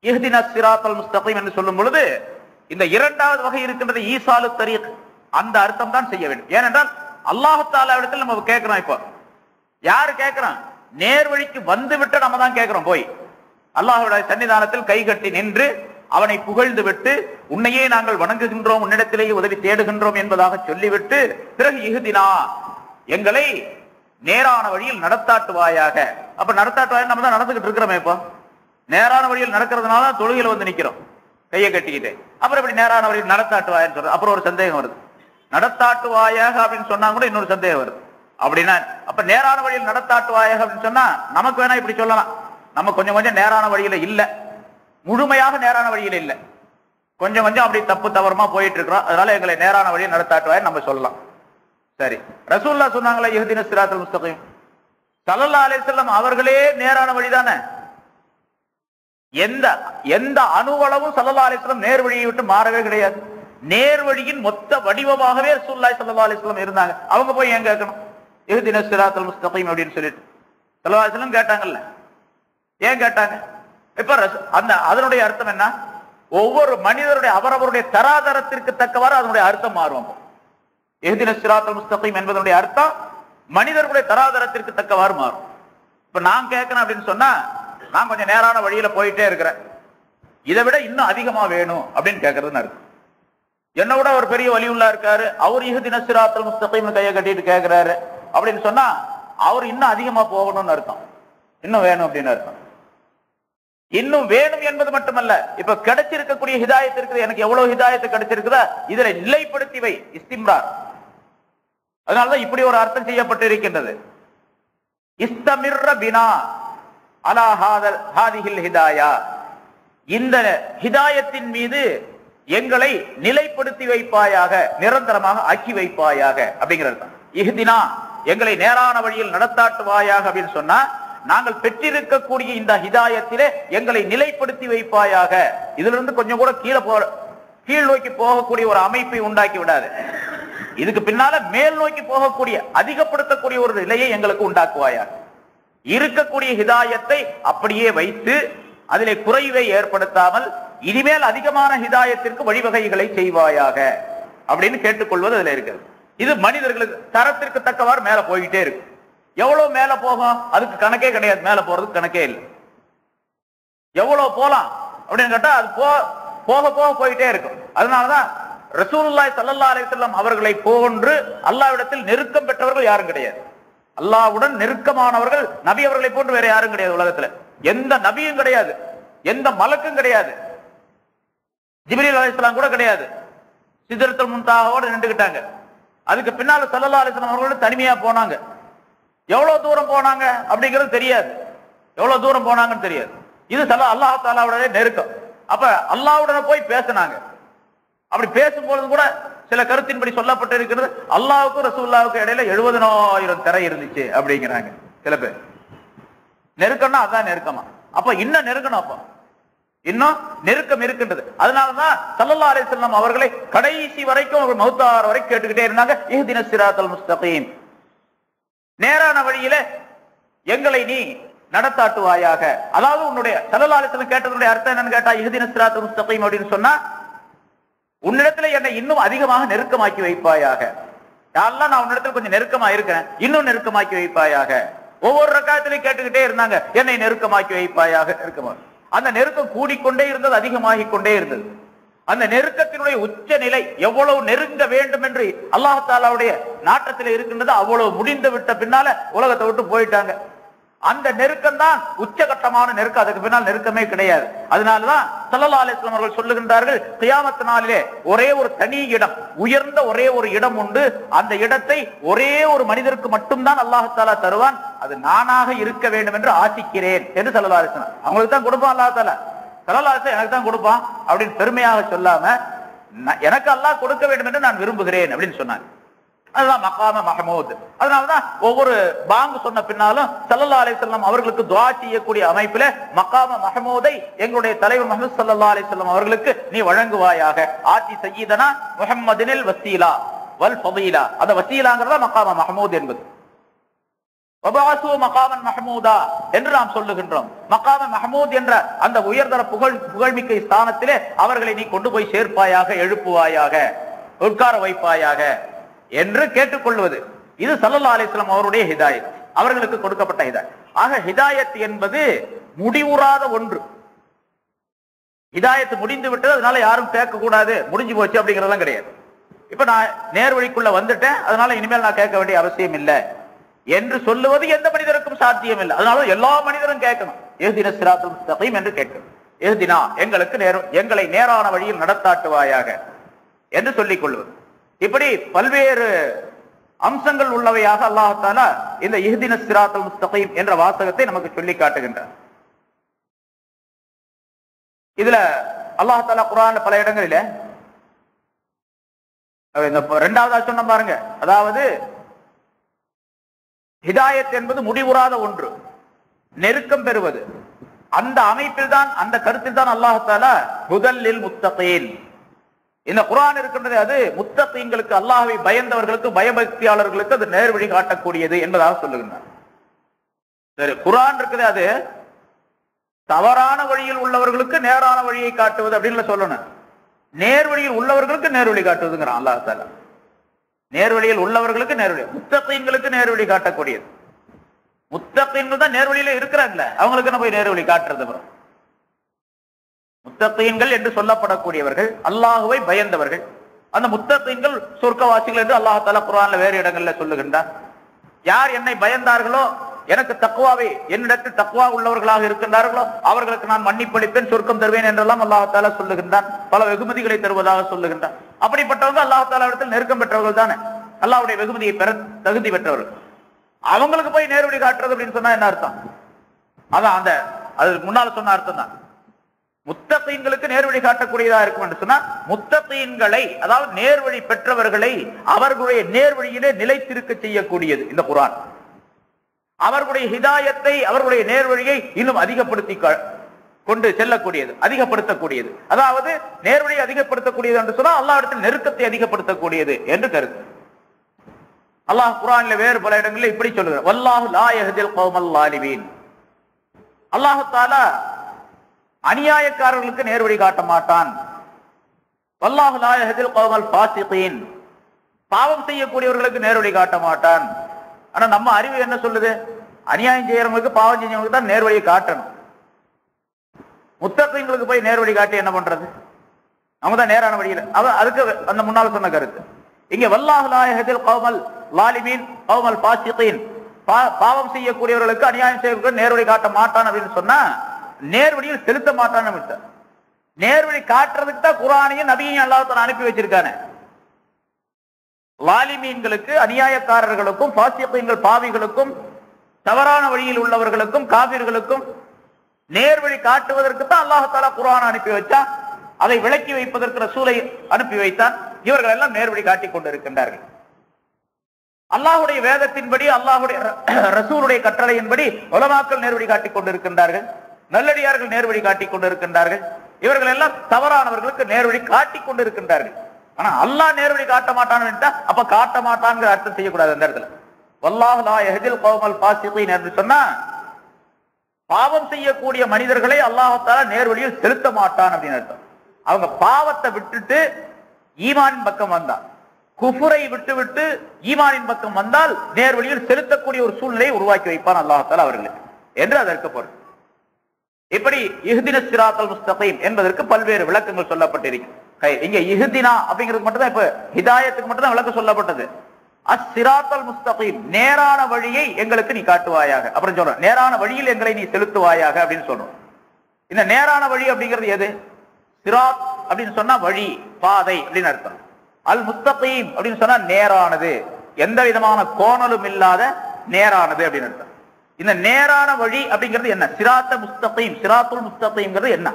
இஹ்தினஸ் ஸிராத்தல் முஸ்தகீம் என்று சொல்லும் பொழுது இந்த 2வது வகை இருக்கின்றது ஈசாலு தரீக், அந்த அர்த்தம் தான் செய்ய வேண்டும். ஏனென்றால் அல்லாஹ் தஆலா இடத்தில் நம்ம கேட்கிறோம், இப்போ யாரு கேட்கிறோம்? நேர்வழிக்கு வந்து விட்டு நம்ம தான் கேட்கிறோம். போய் அல்லாஹ்வுடைய சன்னிதானத்தில் கைகட்டி நின்று அவனை புகழ்ந்து விட்டு உன்னையே நாங்கள் வணங்குகின்றோம், உன்னிடத்திலேயே உதவி தேடுகின்றோம் என்பதாக சொல்லிவிட்டு பிறகு இஹ்தினா, எங்களை நேரான வழியில் நடத்தாட்டுவாயாக. அப்ப நடத்தாட்டுவாயாக நம்ம தான் நடந்துகிட்டு இருக்கிறோமே. இப்போ நேரான வழியில் நடக்கிறதுனால தான் தொழுகையில வந்து நிக்கிறோம் கையை கட்டிக்கிட்டு. அப்புறம் இப்படி நேரான வழியில் நடத்தாட்டுவாயன்னு சொல்றது, அப்புறம் ஒரு சந்தேகம் வருது. நடத்தாட்டுவாயாக அப்படின்னு சொன்னா கூட இன்னொரு சந்தேகம் வருது. அப்படின்னா அப்ப நேரான வழியில் நடத்தாட்டுவாயாக அப்படின்னு சொன்னா நமக்கு வேணா இப்படி சொல்லலாம், நம்ம கொஞ்சம் கொஞ்சம் நேரான வழியில இல்ல, முழுமையாக நேரான வழியில இல்ல, கொஞ்சம் கொஞ்சம் அப்படி தப்பு தவறுமா போயிட்டு இருக்கிறோம், அதனால எங்களை நேரான வழியில் நடத்தாட்டுவாய் நம்ம சொல்லலாம். சரி, ரசூலுல்லாஹ் சொன்னாங்களே இஹ்தினஸ் ஸிராத்தல் முஸ்தகீம், ஸல்லல்லாஹு அலைஹி வஸல்லம் அவர்களே நேரான வழிதானே. எந்த அணுவளவும் ஸல்லல்லாஹு அலைஹி வஸல்லம் நேர் வழியை விட்டு மாறவே கிடையாது. நேர்வழியின் மொத்த வடிவமாகவே ரசூலுல்லாஹி ஸல்லல்லாஹு அலைஹி வஸல்லம் இருந்தாங்க. அவங்க போய் ஏன் கேட்கணும் இஹ்தினஸ் ஸிராத்தல் முஸ்தகீம் அப்படின்னு சொல்லிட்டு? ஸல்லல்லாஹு அலைஹி வஸல்லம் கேட்டாங்கல்ல, ஏன் கேட்டாங்க? இப்ப அதனுடைய அர்த்தம் என்ன? ஒவ்வொரு மனிதருடைய அவரவருடைய தராதரத்திற்கு தக்கவாறு அதனுடைய அர்த்தம் மாறும். இஹ்தினஸ் ஸிராத்தல் முஸ்தகீம் என்பதனுடைய அர்த்தம் மனிதர்களுடைய தராதரத்திற்கு தக்கவாறு மாறும். இப்ப நான் கேட்கணும் அப்படின்னு சொன்னா, நான் கொஞ்சம் நேரான வழியில போயிட்டே இருக்கிறேன், இதை விட இன்னும் அதிகமா வேணும் அப்படின்னு கேட்கறதுன்னு அர்த்தம். என்ன விட ஒரு பெரிய வலியுள்ளா இருக்காரு, அவர் இஹ்தினஸ் ஸிராத்தல் முஸ்தகீம் கையை கட்டிட்டு கேட்கிறாரு அப்படின்னு சொன்னா அவர் இன்னும் அதிகமா போகணும்னு அர்த்தம், இன்னும் வேணும் அப்படின்னு அர்த்தம். இன்னும் வேணும் என்பது மட்டுமல்ல, இப்ப கிடைச்சிருக்கக்கூடிய ஹிதாயத் இருக்குது, எனக்கு எவ்வளவு ஹிதாயத்து கிடைச்சிருக்குதா இதுல நிலைப்படுத்தி வை, இஸ்திம்ரார். அதனாலதான் இப்படி ஒரு அர்த்தம் செய்யப்பட்டு இருக்கின்றது. இஸ்தமிர்ர பினா அலா ஹாதிஹில் ஹிதாயா, இந்த ஹிதாயத்தின் மீது எங்களை நிலைப்படுத்தி வைப்பாயாக, நிரந்தரமாக ஆக்கி வைப்பாயாக அப்படிங்கிற அர்த்தம். இஹ்தினா, எங்களை நேரான வழியில் நடத்தாட்டுவாயாக அப்படின்னு சொன்னா, நாங்கள் பெற்றிருக்கக்கூடிய இந்த ஹிதாயத்திலே எங்களை நிலைப்படுத்தி வைப்பாயாக. இதுல இருந்து கொஞ்சம் கூட கீழ் நோக்கி போகக்கூடிய ஒரு அமைப்பை உண்டாக்கி விடாது, இதுக்கு பின்னால மேல் நோக்கி போகக்கூடிய அதிகப்படுத்தக்கூடிய ஒரு நிலையை எங்களுக்கு உண்டாக்குவாயாக. இருக்கக்கூடிய ஹிதாயத்தை அப்படியே வைத்து அதிலே குறைவை ஏற்படுத்தாமல் இனிமேல் அதிகமான ஹிதாயத்திற்கு வழிவகைகளை செய்வாயாக அப்படின்னு கேட்டுக்கொள்வது அதுல இருக்கிறது. இது மனிதர்களுக்கு தரத்திற்கு தக்கவாறு மேல போய்கிட்டே இருக்கு. எவ்வளவு மேல போகும் அதுக்கு கணக்கே கிடையாது, மேல போறதுக்கு கணக்கே இல்லை. எவ்வளவு போலாம் அப்படின்னு கேட்டா அது போக போக போயிட்டே இருக்கும். அதனாலதான் ரசூலுல்லாஹி ஸல்லல்லாஹு அலைஹி வஸல்லம் அவர்களை போன்று அல்லாஹ்விடத்தில் நெருக்கம் பெற்றவர்கள் யாரும் கிடையாது. அல்லாஹ்வுடன் நெருக்கமானவர்கள் நபி அவர்களை போன்று வேற யாரும் கிடையாது. உலகத்துல எந்த நபியும் கிடையாது, எந்த மலக்கும் கிடையாது, ஜிப்ரீல் அலைஹிஸ்ஸலாம் கூட கிடையாது. சிதறத்துல் முன்தஹாவோட நின்றுகிட்டாங்க. அதுக்கு பின்னால ஸல்லல்லாஹு அலைஹி வஸல்லம் அவர்கள் தனிமையா போனாங்க. எவ்வளவு தூரம் போனாங்க அப்படிங்கிறது தெரியாது, எவ்வளவு தூரம் போனாங்கன்னு தெரியாது. இது அல்லாஹ் தஆலாவுடைய நெருக்கம். அப்ப அல்லாஹ்வுடனே போய் பேசினாங்க. அப்படி பேசும்பொழுது கூட சில கருத்தின்படி சொல்லப்பட்டிருக்கிறது, அல்லாஹ்வுக்கும் ரசூலுல்லாஹ்வுக்கும் இடையில 70,000 திரை இருந்துச்சு அப்படிங்கிறாங்க சில பேர். நெருக்கம்னா அதான் நெருக்கமா? அப்ப இன்னும் நெருக்கணும், அப்ப இன்னும் நெருக்கம் இருக்கின்றது. அதனாலதான் ஸல்லல்லாஹு அலைஹி வஸல்லம் அவர்களை கடைசி வரைக்கும் ஒரு மௌத்தார் வரை கேட்டுக்கிட்டே இருந்தாங்க, இஹ்தினஸ் ஸிராத்தல் முஸ்தகீம், நேரான வழியில எங்களை நீ நடத்தாட்டுவாயாக. அதாவது உன்னுடைய ஸல்லல்லாஹு அலைஹி வஸல்லம் கேட்டதுடைய அர்த்தம் என்னன்னு கேட்டா, இஹ்தினஸ் ஸிராத்தல் முஸ்தகீம் அப்படின்னு சொன்னா உன்னிடத்துல என்னை இன்னும் அதிகமாக நெருக்கமாக்கி வைப்பாயாக. யாரெல்லாம் நான் உன்னிடத்துல கொஞ்சம் நெருக்கமா இருக்கிறேன், இன்னும் நெருக்கமாக்கி வைப்பாயாக. ஒவ்வொரு ரக்காயத்திலையும் கேட்டுக்கிட்டே இருந்தாங்க, என்னை நெருக்கமாக்கி வைப்பாயாக. நெருக்கமாக அந்த நெருக்கம் கூடிக்கொண்டே இருந்தது, அதிகமாகிக் கொண்டே இருந்தது. அந்த நெருக்கத்தினுடைய உச்ச நிலை எவ்வளவு நெருங்க வேண்டும் என்று அல்லாஹ் தஆலாவுடைய நாட்டத்தில் இருக்கின்றது, அவ்வளவு முடிந்து விட்ட பின்னால உலகத்தை விட்டு போயிட்டாங்க. அந்த நெருக்கம் தான் உச்சகட்டமான நெருக்கம், அதுக்கு பின்னால் நெருக்கமே கிடையாது. அதனாலதான் ஸல்லல்லாஹு அலைஹி வஸல்லம் அவர்கள் சொல்லுகின்றார்கள், கியாமத் நாளிலே ஒரே ஒரு தனி இடம், உயர்ந்த ஒரே ஒரு இடம் உண்டு. அந்த இடத்தை ஒரே ஒரு மனிதருக்கு மட்டும்தான் அல்லாஹ் தஆலா தருவான், அது நானாக இருக்க வேண்டும் என்று ஆசிக்கிறேன் என்று ஸல்லல்லாஹு அலைஹி வஸல்லம். அவங்களுக்கு தான் கொடுப்பான் அல்லாஹ் தஆலா, ஸல்லல்லாஹு அலைஹி வஸல்லம் எனக்கு தான் கொடுப்பான் அப்படின்னு பெருமையாக சொல்லாம, எனக்கு அல்லாஹ் கொடுக்க வேண்டும் என்று நான் விரும்புகிறேன் அப்படின்னு சொன்னாங்க. அதுதான் மகாம மஹமூத். அதனாலதான் ஒவ்வொரு பாங்கு சொன்ன பின்னாலும் ஸல்லல்லாஹு அலைஹி வஸல்லம் அவர்களுக்கு துஆ செய்யக்கூடிய அமைப்பில மகாம மஹமூதை எங்களுடைய தலைவர் முஹம்மது ஸல்லல்லாஹு அலைஹி வஸல்லம் அவர்களுக்கு நீ வழங்குவாயாக. ஆதி சய்யிதனா முஹம்மதினில் வஸீலா வல் ஃபதீலா, அந்த வஸீலாங்கிறத மகாம மஹமூத் என்பது. வபஅஸு மகாமன் மஹமூதா என்று நாம் சொல்லுகின்றோம். மகாம மஹமூத் என்ற அந்த உயர்தர புகழ்மிக்க ஸ்தானத்திலே அவர்களை நீ கொண்டு போய் சேர்ப்பாயாக, எழுப்புவாயாக, உட்கார வைப்பாயாக என்று கேட்டுக்கொள்வது. இது ஸல்லல்லாஹு அலைஹி வஸல்லம் அவருடைய ஹிதாயத், அவர்களுக்கு கொடுக்கப்பட்ட ஹிதாயத். ஆக ஹிதாயத் என்பது முடிவுறாத ஒன்று. ஹிதாயத் முடிந்து விட்டது, அதனால யாரும் கேட்க கூடாது, முடிஞ்சு போச்சு அப்படிங்கறதெல்லாம் கிடையாது. இப்ப நான் நேர்வழிக்குள்ள வந்துட்டேன், அதனால இனிமேல் நான் கேட்க வேண்டிய அவசியம் இல்லை என்று சொல்லுவது எந்த மனிதருக்கும் சாத்தியம் இல்லை. அதனால எல்லா மனிதரும் கேட்கணும், இஹ்தினஸ் ஸிராத்தல் முஸ்தகீம் என்று கேட்கணும். இஹ்தினா, எங்களை நேரான வழியில் நடத்தாட்டுவாயாக என்று சொல்லிக் கொள்வது. இப்படி பல்வேறு அம்சங்கள் உள்ளவையாக அல்லாஹ் தஆலா இந்த இஹ்தினஸ் ஸிராத்தல் முஸ்தகீம் என்ற வாசகத்தை நமக்கு சொல்லி காட்டுகின்றார். இதுல அல்லாஹ் தஆலா குர்ஆன்ல பல இடங்களில இந்த இரண்டாவதா சொன்ன பாருங்க, அதாவது ஹிதாயத் என்பது முடிவுறாத ஒன்று, நெருக்கம் பெறுவது. அந்த அமைப்பில் தான், அந்த கருத்தில் தான் அல்லாஹ் தஆலா ஹுதல் முத்தகீன், இந்த குர்ஆன் இருக்கின்றது, அது முத்தகீன்களுக்கு, அல்லாஹ்வை பயந்தவர்களுக்கு, பயபக்தியாளர்களுக்கு அது நேர் வழி காட்டக்கூடியது என்பதாக சொல்லுகின்றார். சரி, குர்ஆன் இருக்குது, அது தவறான வழியில் உள்ளவர்களுக்கு நேரான வழியை காட்டுவது அப்படின்னு சொல்லணும். நேர் வழியில் உள்ளவர்களுக்கு நேர்வழி காட்டுவதுங்கிறான் அல்லாஹ் தஆலா. நேர்வழியில் உள்ளவர்களுக்கு நேர்வழி, முத்தகீன்களுக்கு நேர்வழி காட்டக்கூடியது. முத்தகீன்கள் தான் நேர்வழியில இருக்கிறாங்களே, அவங்களுக்கு என்ன போய் நேர்வழி காட்டுறது? முத்தகீன்கள் என்று சொல்லப்படக்கூடியவர்கள் அல்லாஹ்வை பயந்தவர்கள். அந்த முத்தகீன்கள் சொர்க்கவாசிகள் என்று அல்லாஹ் தஆலா குர்ஆன்ல வேறு இடங்கள்ல சொல்லுகின்றார். யார் என்னை பயந்தார்களோ, எனக்கு தக்வாவை, என்னிடத்தில் தக்வா உள்ளவர்களாக இருக்கின்றார்களோ அவர்களுக்கு நான் மன்னிப்பளிப்பேன், சொர்க்கம் தருவேன் என்றெல்லாம் அல்லாஹ் தஆலா சொல்லுகின்றான். பல வெகுமதிகளை தருவதாக சொல்லுகின்றான். அப்படிப்பட்டவங்க அல்லாஹ் தஆலா இடத்தில் நெருக்கம் பெற்றவர்கள் தானே, அல்லாஹ்வுடைய வெகுமதியை பெற தகுதி பெற்றவர்கள். அவங்களுக்கு போய் நேர்வழி காட்டுறது அப்படின்னு சொன்னா என்ன அர்த்தம்? அதான் அந்த அது முன்னால் சொன்ன அர்த்தம் தான். முத்தகீன்களுக்கு நேர்வழி காட்டக்கூடியதா இருக்கும் என்று சொன்னா, முத்தகீன்களை, அதாவது நேர்வழி பெற்றவர்களை அவர்களுடைய நேர்வழியிலே நிலைத்திருக்க செய்யக்கூடியது இந்த குர்ஆன். அவர்களுடைய ஹிதாயத்தை, அவர்களுடைய நேர்வழியை இன்னும் அதிகப்படுத்தி கொண்டு செல்லக்கூடியது, அதிகப்படுத்தக்கூடியது. அதாவது நேர்வழியை அதிகப்படுத்தக்கூடியது என்று சொன்னா அல்லாஹ்விடத்தில் நெருக்கத்தை அதிகப்படுத்தக்கூடியது என்று கருத்து. அல்லாஹ் குர்ஆன்ல வேறு பல இடங்களில் இப்படி சொல்லுகிறார், வல்லாஹு லா யஹ்தில் கௌமல் லாலிமீன். அல்லாஹ் தஆலா அநியாயக்காரர்களுக்கு நேர்வழி காட்ட மாட்டான். வல்லாஹு லா யஹ்தில் கௌமல் ஃபாஸிகீன், பாவம் செய்யக்கூடியவர்களுக்கு நேர்வழி காட்ட மாட்டான். ஆனா நம்ம அறிவு என்ன சொல்லுது? அநியாயம் செய்யறவங்களுக்கு, பாவம் செஞ்சவங்களுக்கு தான் நேர்வழியை காட்டணும். முத்தகீன்களுக்கு போய் நேர்வழி காட்டி என்ன பண்றது? அவங்க தான் நேரான வழியில். அதுக்கு அந்த முன்னால் சொன்ன கருத்து இங்க வல்லாஹு லா யஹ்தில் கௌமல் லாலிமீன் கௌமல் ஃபாசிகீன், பாவம் செய்யக்கூடியவர்களுக்கு அநியாயம் செய்யக்கூடிய நேர்வழி காட்ட மாட்டான் அப்படின்னு சொன்னா நேர்வழியில் செலுத்த மாட்டான்னு. நேர்வழி காட்டுறதுக்கு தான் குர்ஆனையும் நபியையும் அல்லாஹ் தஆலா அனுப்பி வச்சிருக்கானே. லாலிமீன்களுக்கு, அநியாயக்காரர்களுக்கும், ஃபாசிகீன்கள் பாவிகளுக்கும், தவறான வழியில் உள்ளவர்களுக்கும், காபிர்களுக்கும் நேர்வழி காட்டுவதற்கு தான் அல்லாஹ் தஆலா குர்ஆனை அனுப்பி வச்சா. அதை விளக்கி வைப்பதற்கு ரசூலை அனுப்பி வைத்தான். இவர்கள் எல்லாம் நேர்வழி காட்டிக் கொண்டிருக்கின்றார்கள். அல்லாஹுடைய வேதத்தின்படி, அல்லாஹுடைய ரசூலுடைய கட்டளையின்படி உலமாக்கள் நேர்வழி காட்டிக் கொண்டிருக்கின்றார்கள். நல்லடியார்கள் நேர்வழி காட்டிக் கொண்டிருக்கின்றார்கள். இவர்கள் எல்லாம் தவறானவர்களுக்கு நேர்வழி காட்டிக் கொண்டிருக்கின்றார்கள். ஆனா அல்லாஹ் நேர்வழி காட்ட மாட்டான்னு அப்ப காட்ட மாட்டான்ங்கிற அர்த்தம் செய்யக்கூடாது. அந்த இடத்துல வல்லாஹு லா யஹ்தில் கௌமல் ஃபாசிகீன் என்று சொன்னா பாவம் செய்யக்கூடிய மனிதர்களை அல்லாஹ் தஆலா நேர்வழியில் செலுத்த மாட்டான் அப்படின்னு அர்த்தம். அவங்க பாவத்தை விட்டுட்டு ஈமானின் பக்கம் வந்தால், குஃபுரை விட்டு ஈமானின் பக்கம் வந்தால் நேர்வழியில் செலுத்தக்கூடிய ஒரு சூழ்நிலையை உருவாக்கி வைப்பான் அல்லாஹ் தஆலா அவர்களுக்கு என்று அதற்கு பொருள். இப்படி இஹ்தினஸ் ஸிராத்தல் முஸ்தகீம் என்பதற்கு பல்வேறு விளக்கங்கள் சொல்லப்பட்டிருக்கு. இங்க இஹ்தினா அப்படிங்கிறது மட்டும் தான், இப்ப ஹிதாயத்துக்கு மட்டும் தான் விளக்கம் சொல்லப்பட்டது. அஸ்ஸிராத்தல் முஸ்தகீம், நேரான வழியை எங்களுக்கு நீ காட்டுவாயாக அப்படின்னு சொல்றோம். நேரான வழியில் எங்களை நீ செலுத்துவாயாக அப்படின்னு சொல்றோம். இந்த நேரான வழி அப்படிங்கிறது எது? சிராத் அப்படின்னு சொன்னா வழி, பாதை அப்படின்னு அர்த்தம். அல் முஸ்தகீம் அப்படின்னு சொன்னா நேரானது, எந்த விதமான கோணலும் இல்லாத நேரானது அப்படின்னு அர்த்தம். இந்த நேரான வழி அப்படிங்கிறது என்ன? சிராத்த முஸ்தகீம், சிராத்துல் முஸ்தகீம்ங்கிறது என்ன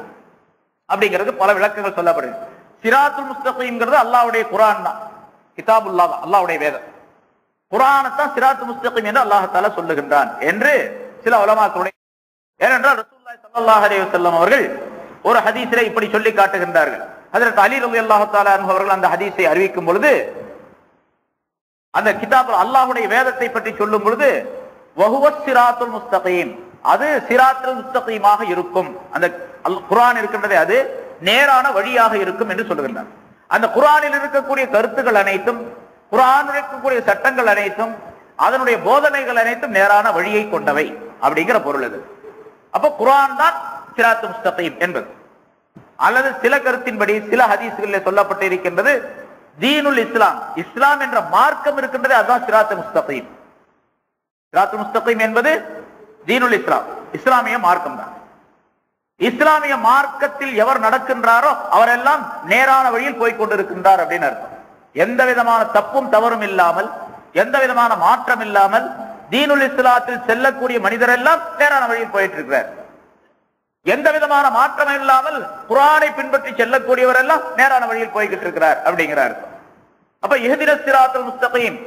அப்படிங்கிறது பல விளக்கங்கள் சொல்லப்படுது. சிராத்துல் முஸ்தகீம்ங்கிறது அல்லாஹ்வுடைய குர்ஆன் தான், கிதாபுல்லாஹ், அல்லாஹ்வுடைய வேதம். குர்ஆனைத்தான் சிராத்து முஸ்தகீம் என்று அல்லாஹ் தஆலா சொல்லுகின்றான் என்று சில உலமாக்களுடைய, ஏனென்றால் ரசூலுல்லாஹி ஸல்லல்லாஹு அலைஹி வஸல்லம் அவர்கள் ஒரு ஹதீஸிலே இப்படி சொல்லி காட்டுகின்றார்கள். ஹஜ்ரத் அலி ரலியல்லாஹு தஆலா அன்ஹு அவர்கள் அந்த ஹதீஸை அறிவிக்கும் பொழுது, அந்த கிதாப் அல்லாஹ்வுடைய வேதத்தை பற்றி சொல்லும் பொழுது வஹுவஸ் சிராத்துல் முஸ்தகீம், அது சிராத்துல் முஸ்தகீமாக இருக்கும், அந்த குர்ஆன் இருக்கின்றதே அது நேரான வழியாக இருக்கும் என்று சொல்லுகின்றார். அந்த குர்ஆனில் இருக்கக்கூடிய கருத்துக்கள் அனைத்தும், குர்ஆனில் இருக்கக்கூடிய சட்டங்கள் அனைத்தும், அதனுடைய போதனைகள் அனைத்தும் நேரான வழியை கொண்டவை அப்படிங்கிற பொருள் அது. அப்ப குர்ஆன் தான் சிராத்து முஸ்தகீம் என்பது. அல்லது சில கருத்தின்படி சில ஹதீஸ்களில் சொல்லப்பட்டு இருக்கின்றது தீனுல் இஸ்லாம், இஸ்லாம் என்ற மார்க்கம் இருக்கின்றது, அதுதான் சிராத்து முஸ்தகீம். சிராத்து முஸ்தகீம் என்பது தீனுல் இஸ்லாம், இஸ்லாமிய மார்க்கம் தான். இஸ்லாமிய மார்க்கத்தில் எவர் நடக்கின்றாரோ அவரெல்லாம் நேரான வழியில் போய்கொண்டிருக்கின்றார் அப்படின்னு அர்த்தம். எந்த விதமான தப்பும் தவறும் இல்லாமல், எந்த விதமான மாற்றம் இல்லாமல் தீனுல் இஸ்லாத்தில் செல்லக்கூடிய மனிதர் எல்லாம் நேரான வழியில் போயிட்டு இருக்கிறார். எந்த விதமான மாற்றம் இல்லாமல் குர்ஆனை பின்பற்றி செல்லக்கூடியவர் எல்லாம் நேரான வழியில் போய்கிட்டு இருக்கிறார் அப்படிங்கிறார். அப்ப இஹ்தினஸ் ஸிராத்தல் முஸ்தகீம்,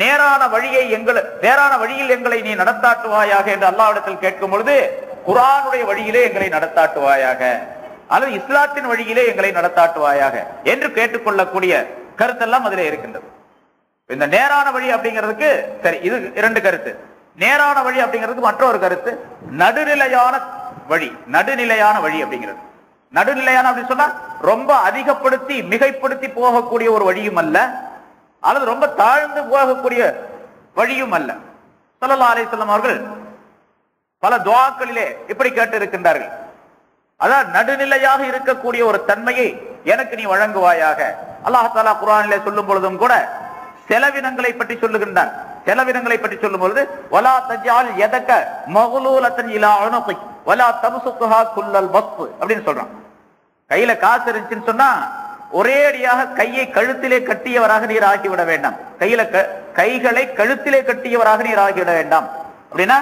நேரான வழியில் எங்களை நீ நடத்தாட்டுவாயாக என்று அல்லாஹ்விடத்தில் கேட்கும் பொழுது குர்ஆனுடைய வழியிலே எங்களை நடத்தாட்டுவாயாக அல்லது இஸ்லாத்தின் வழியிலே எங்களை நடத்தாட்டுவாயாக என்று கேட்டுக்கொள்ளக்கூடிய கருத்தெல்லாம் அதிலே இருக்கின்றது. இந்த நேரான வழி அப்படிங்கிறதுக்கு சரி, இது இரண்டு கருத்து. நேரான வழி அப்படிங்கிறதுக்கு மற்றொரு கருத்து நடுநிலையான வழி. நடுநிலையான வழி அப்படிங்கிறது, நடுநிலையான அப்படின்னு சொன்னா ரொம்ப அதிகப்படுத்தி மிகைப்படுத்தி போகக்கூடிய ஒரு வழியும் அல்ல, அல்லது ரொம்ப தாழ்ந்து போகக்கூடிய வழியும் அல்ல. ஸல்லல்லாஹு அலைஹி வஸல்லம் அவர்கள் பல துஆக்களிலே இப்படி கேட்டு இருக்கின்றார்கள், அதாவது நடுநிலையாக இருக்கக்கூடிய ஒரு தன்மையை எனக்கு நீ வழங்குவாயாக. அல்லாஹ் தஆலா குர்ஆனிலே சொல்லும் பொழுதும் கூட செலவினங்களை பற்றி சொல்லுகின்றான். செலவினங்களை பற்றி சொல்லும் பொழுது வலா தஜால் யதக மக்லூலத்தன் இலா உனுகிக் வலா தப்சுத்ஹா குல்லல் பஸ்த் அப்படின்னு சொல்றான். கையில காசு இருந்துச்சுன்னு சொன்னா ஒரே அடியாக கையை கழுத்திலே கட்டியவராக நீர் ஆகிவிட வேண்டாம். கைகளை கழுத்திலே கட்டியவராக நீர் ஆகிவிட வேண்டாம் அப்படின்னா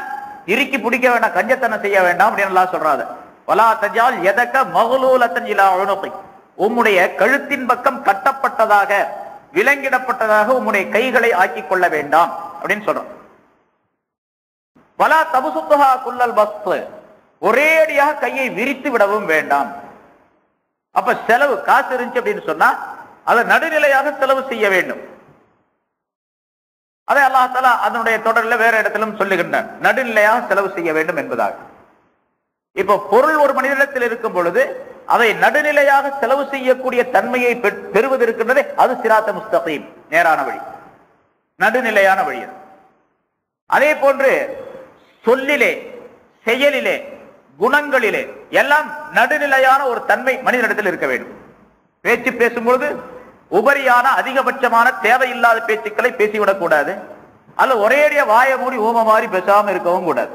இறுக்கி பிடிக்க வேண்டாம், கஞ்சத்தனம் செய்ய வேண்டாம் அப்படின்னு எல்லாம் சொல்றாங்க. வலா தஜால் யதக மக்லூலத்தன் இலா உனுகிக், உம்முடைய கழுத்தின் பக்கம் கட்டப்பட்டதாக விலங்கிடப்பட்டதாக உம்முடைய கைகளை ஆக்கிக் கொள்ள வேண்டாம் அப்படின்னு சொல்றோம். வலா தப்சுத்ஹா குல்லல் பஸ்த், ஒரே அடியாக கையை விரித்து விடவும் வேண்டாம். அப்ப செலவு காசு இருந்துச்சு அப்படின்னு சொன்னா அதை நடுநிலையாக செலவு செய்ய வேண்டும். அதை அல்லாஹ் தஆலா அதனுடைய தொடரில் வேற இடத்திலும் சொல்லுகின்றான், நடுநிலையாக செலவு செய்ய வேண்டும் என்பதாக. இப்போ பொருள் ஒரு மனிதனிடத்தில் இருக்கும் பொழுது அதை நடுநிலையாக செலவு செய்யக்கூடிய தன்மையை பெறுவது இருக்கின்றதே அது சிராத்த முஸ்தகீம், நேரான வழி, நடுநிலையான வழி. அதே போன்று சொல்லிலே, செயலிலே, குணங்களிலே எல்லாம் நடுநிலையான ஒரு தன்மை மனிதனிடத்தில் இருக்க வேண்டும். பேச்சு பேசும்பொழுது உபரியான அதிகபட்சமான தேவையில்லாத பேச்சுக்களை பேசிவிடக் கூடாது. அல்ல ஒரேடிய வாய மூடி ஊம மாதிரி பேசாம இருக்கவும் கூடாது.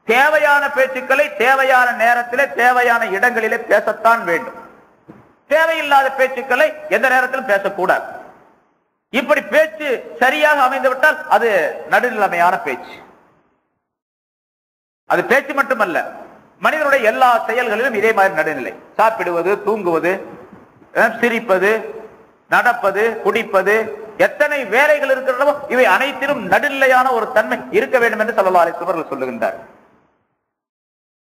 தேவையான பேச்சுக்களை தேவையான நேரத்திலே தேவையான இடங்களிலே பேசத்தான் வேண்டும். தேவையில்லாத பேச்சுக்களை எந்த நேரத்திலும் பேசக்கூடாது. இப்படி பேச்சு சரியாக அமைந்துவிட்டால் அது நடுநிலைமையான பேச்சு. அது பேச்சு மட்டுமல்ல, மனிதனுடைய எல்லா செயல்களிலும் இதே மாதிரி நடுநிலை. சாப்பிடுவது, தூங்குவது, சிரிப்பது, நடப்பது, குடிப்பது, எத்தனை வேலைகள் இருக்கிறதோ இவை அனைத்திலும் நடுநிலையான ஒரு தன்மை இருக்க வேண்டும் என்று ஸல்லல்லாஹு அலைஹி வஸல்லம் சொல்லுகின்றார்.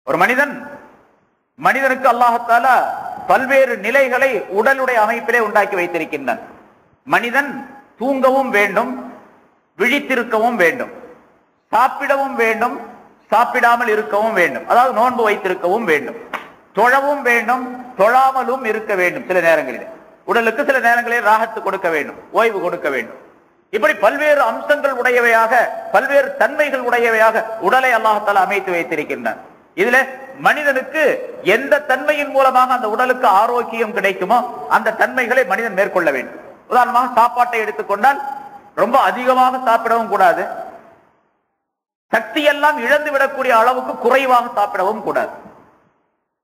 ஒரு மனிதனுக்கு அல்லாஹ் தஆலா பல்வேறு நிலைகளை உடலுடைய அமைப்பிலே உண்டாக்கி வைத்திருக்கின்றான். மனிதன் தூங்கவும் வேண்டும், விழித்திருக்கவும் வேண்டும், சாப்பிடவும் வேண்டும், சாப்பிடாமல் இருக்கவும் வேண்டும், அதாவது நோன்பு வைத்திருக்கவும் வேண்டும், தொழவும் வேண்டும், தொழாமலும் இருக்க வேண்டும். சில நேரங்களில் உடலுக்கு சில நேரங்களில் ராகத்து கொடுக்க வேண்டும், ஓய்வு கொடுக்க வேண்டும். இப்படி பல்வேறு அம்சங்கள் உடையவையாக, பல்வேறு தன்மைகள் உடையவையாக உடலை அல்லாஹ் தஆலா அமைத்து வைத்திருக்கின்றான். இதுல மனிதனுக்கு எந்த தன்மையின் மூலமாக அந்த உடலுக்கு ஆரோக்கியம் கிடைக்குமோ அந்த தன்மைகளை மனிதன் மேற்கொள்ள வேண்டும். உதாரணமாக சாப்பாட்டை எடுத்துக்கொண்டால் ரொம்ப அதிகமாக சாப்பிடவும் கூடாது, சக்தி எல்லாம் இழந்து விடக்கூடிய அளவுக்கு குறைவாக சாப்பிடவும் கூடாது.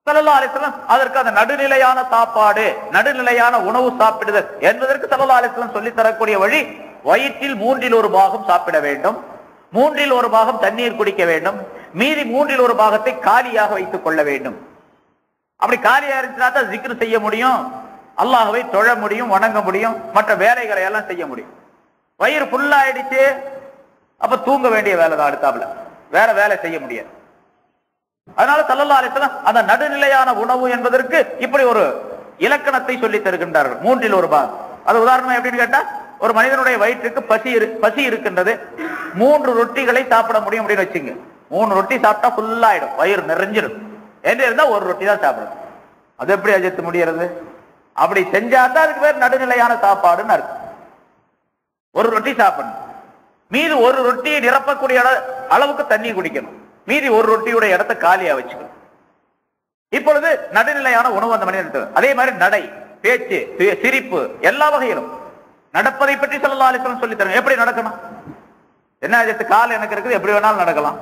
ஸல்லல்லாஹு அலைஹி வஸல்லம் அதற்கு அந்த நடுநிலையான சாப்பாடு, நடுநிலையான உணவு சாப்பிடுதல் என்பதற்கு ஸல்லல்லாஹு அலைஹி வஸல்லம் சொல்லித் தரக்கூடிய வழி, வயிற்றில் 1/3 சாப்பிட வேண்டும், 1/3 தண்ணீர் குடிக்க வேண்டும், மீதி 1/3 காலியாக வைத்துக் கொள்ள வேண்டும். அப்படி காலியா இருந்துச்சுன்னா தான் ஜிக்ர் செய்ய முடியும், அல்லாஹ்வை தொழ முடியும், வணங்க முடியும், மற்ற வேலைகளை எல்லாம் செய்ய முடியும். வயிறு ஃபுல்லா ஆயிடுச்சு, அப்ப தூங்க வேண்டிய வேலை தான், அடுத்தாப்புல வேற வேலை செய்ய முடியாது. அதனால ஸல்லல்லாஹு அலைஹி வஸல்லம் அந்த நடுநிலையான உணவு என்பதற்கு இப்படி ஒரு இலக்கணத்தை சொல்லி தருகின்றார்கள். 1/3. அது உதாரணம் எப்படின்னு கேட்டா, ஒரு மனிதனுடைய வயிற்றுக்கு பசி இருக்கின்றது, 3 ரொட்டிகளை சாப்பிட முடியும் அப்படின்னு வச்சுங்க. 3 ரொட்டி சாப்பிட்டா ஃபுல்லா ஆயிடும், வயிறு நிறைஞ்சிடும். என்று இருந்தா 1 ரொட்டி தான் சாப்பிடணும். அது எப்படி அஜித்து முடியறது? அப்படி செஞ்சாதான் அதுக்கு பேர் நடுநிலையான சாப்பாடுன்னு அர்த்தம். 1 ரொட்டி சாப்பிடணும், மீது 1 ரொட்டியை நிரப்பக்கூடிய அளவுக்கு தண்ணி குடிக்கணும், மீதி 1 ரொட்டியுடைய இடத்தை காலியா வச்சுக்கணும். இப்பொழுது நடுநிலையான உணவு அந்த மனிதன். அதே மாதிரி நடை, பேச்சு, சிரிப்பு, எல்லா வகையிலும் நடப்பதை பற்றி ஸல்லல்லாஹு அலைஹி வஸல்லம் சொல்லி தரணும். எப்படி நடக்கணும்? என்ன ஆச்சு, கால் எனக்கு இருக்குது, எப்படி வேணாலும் நடக்கலாம்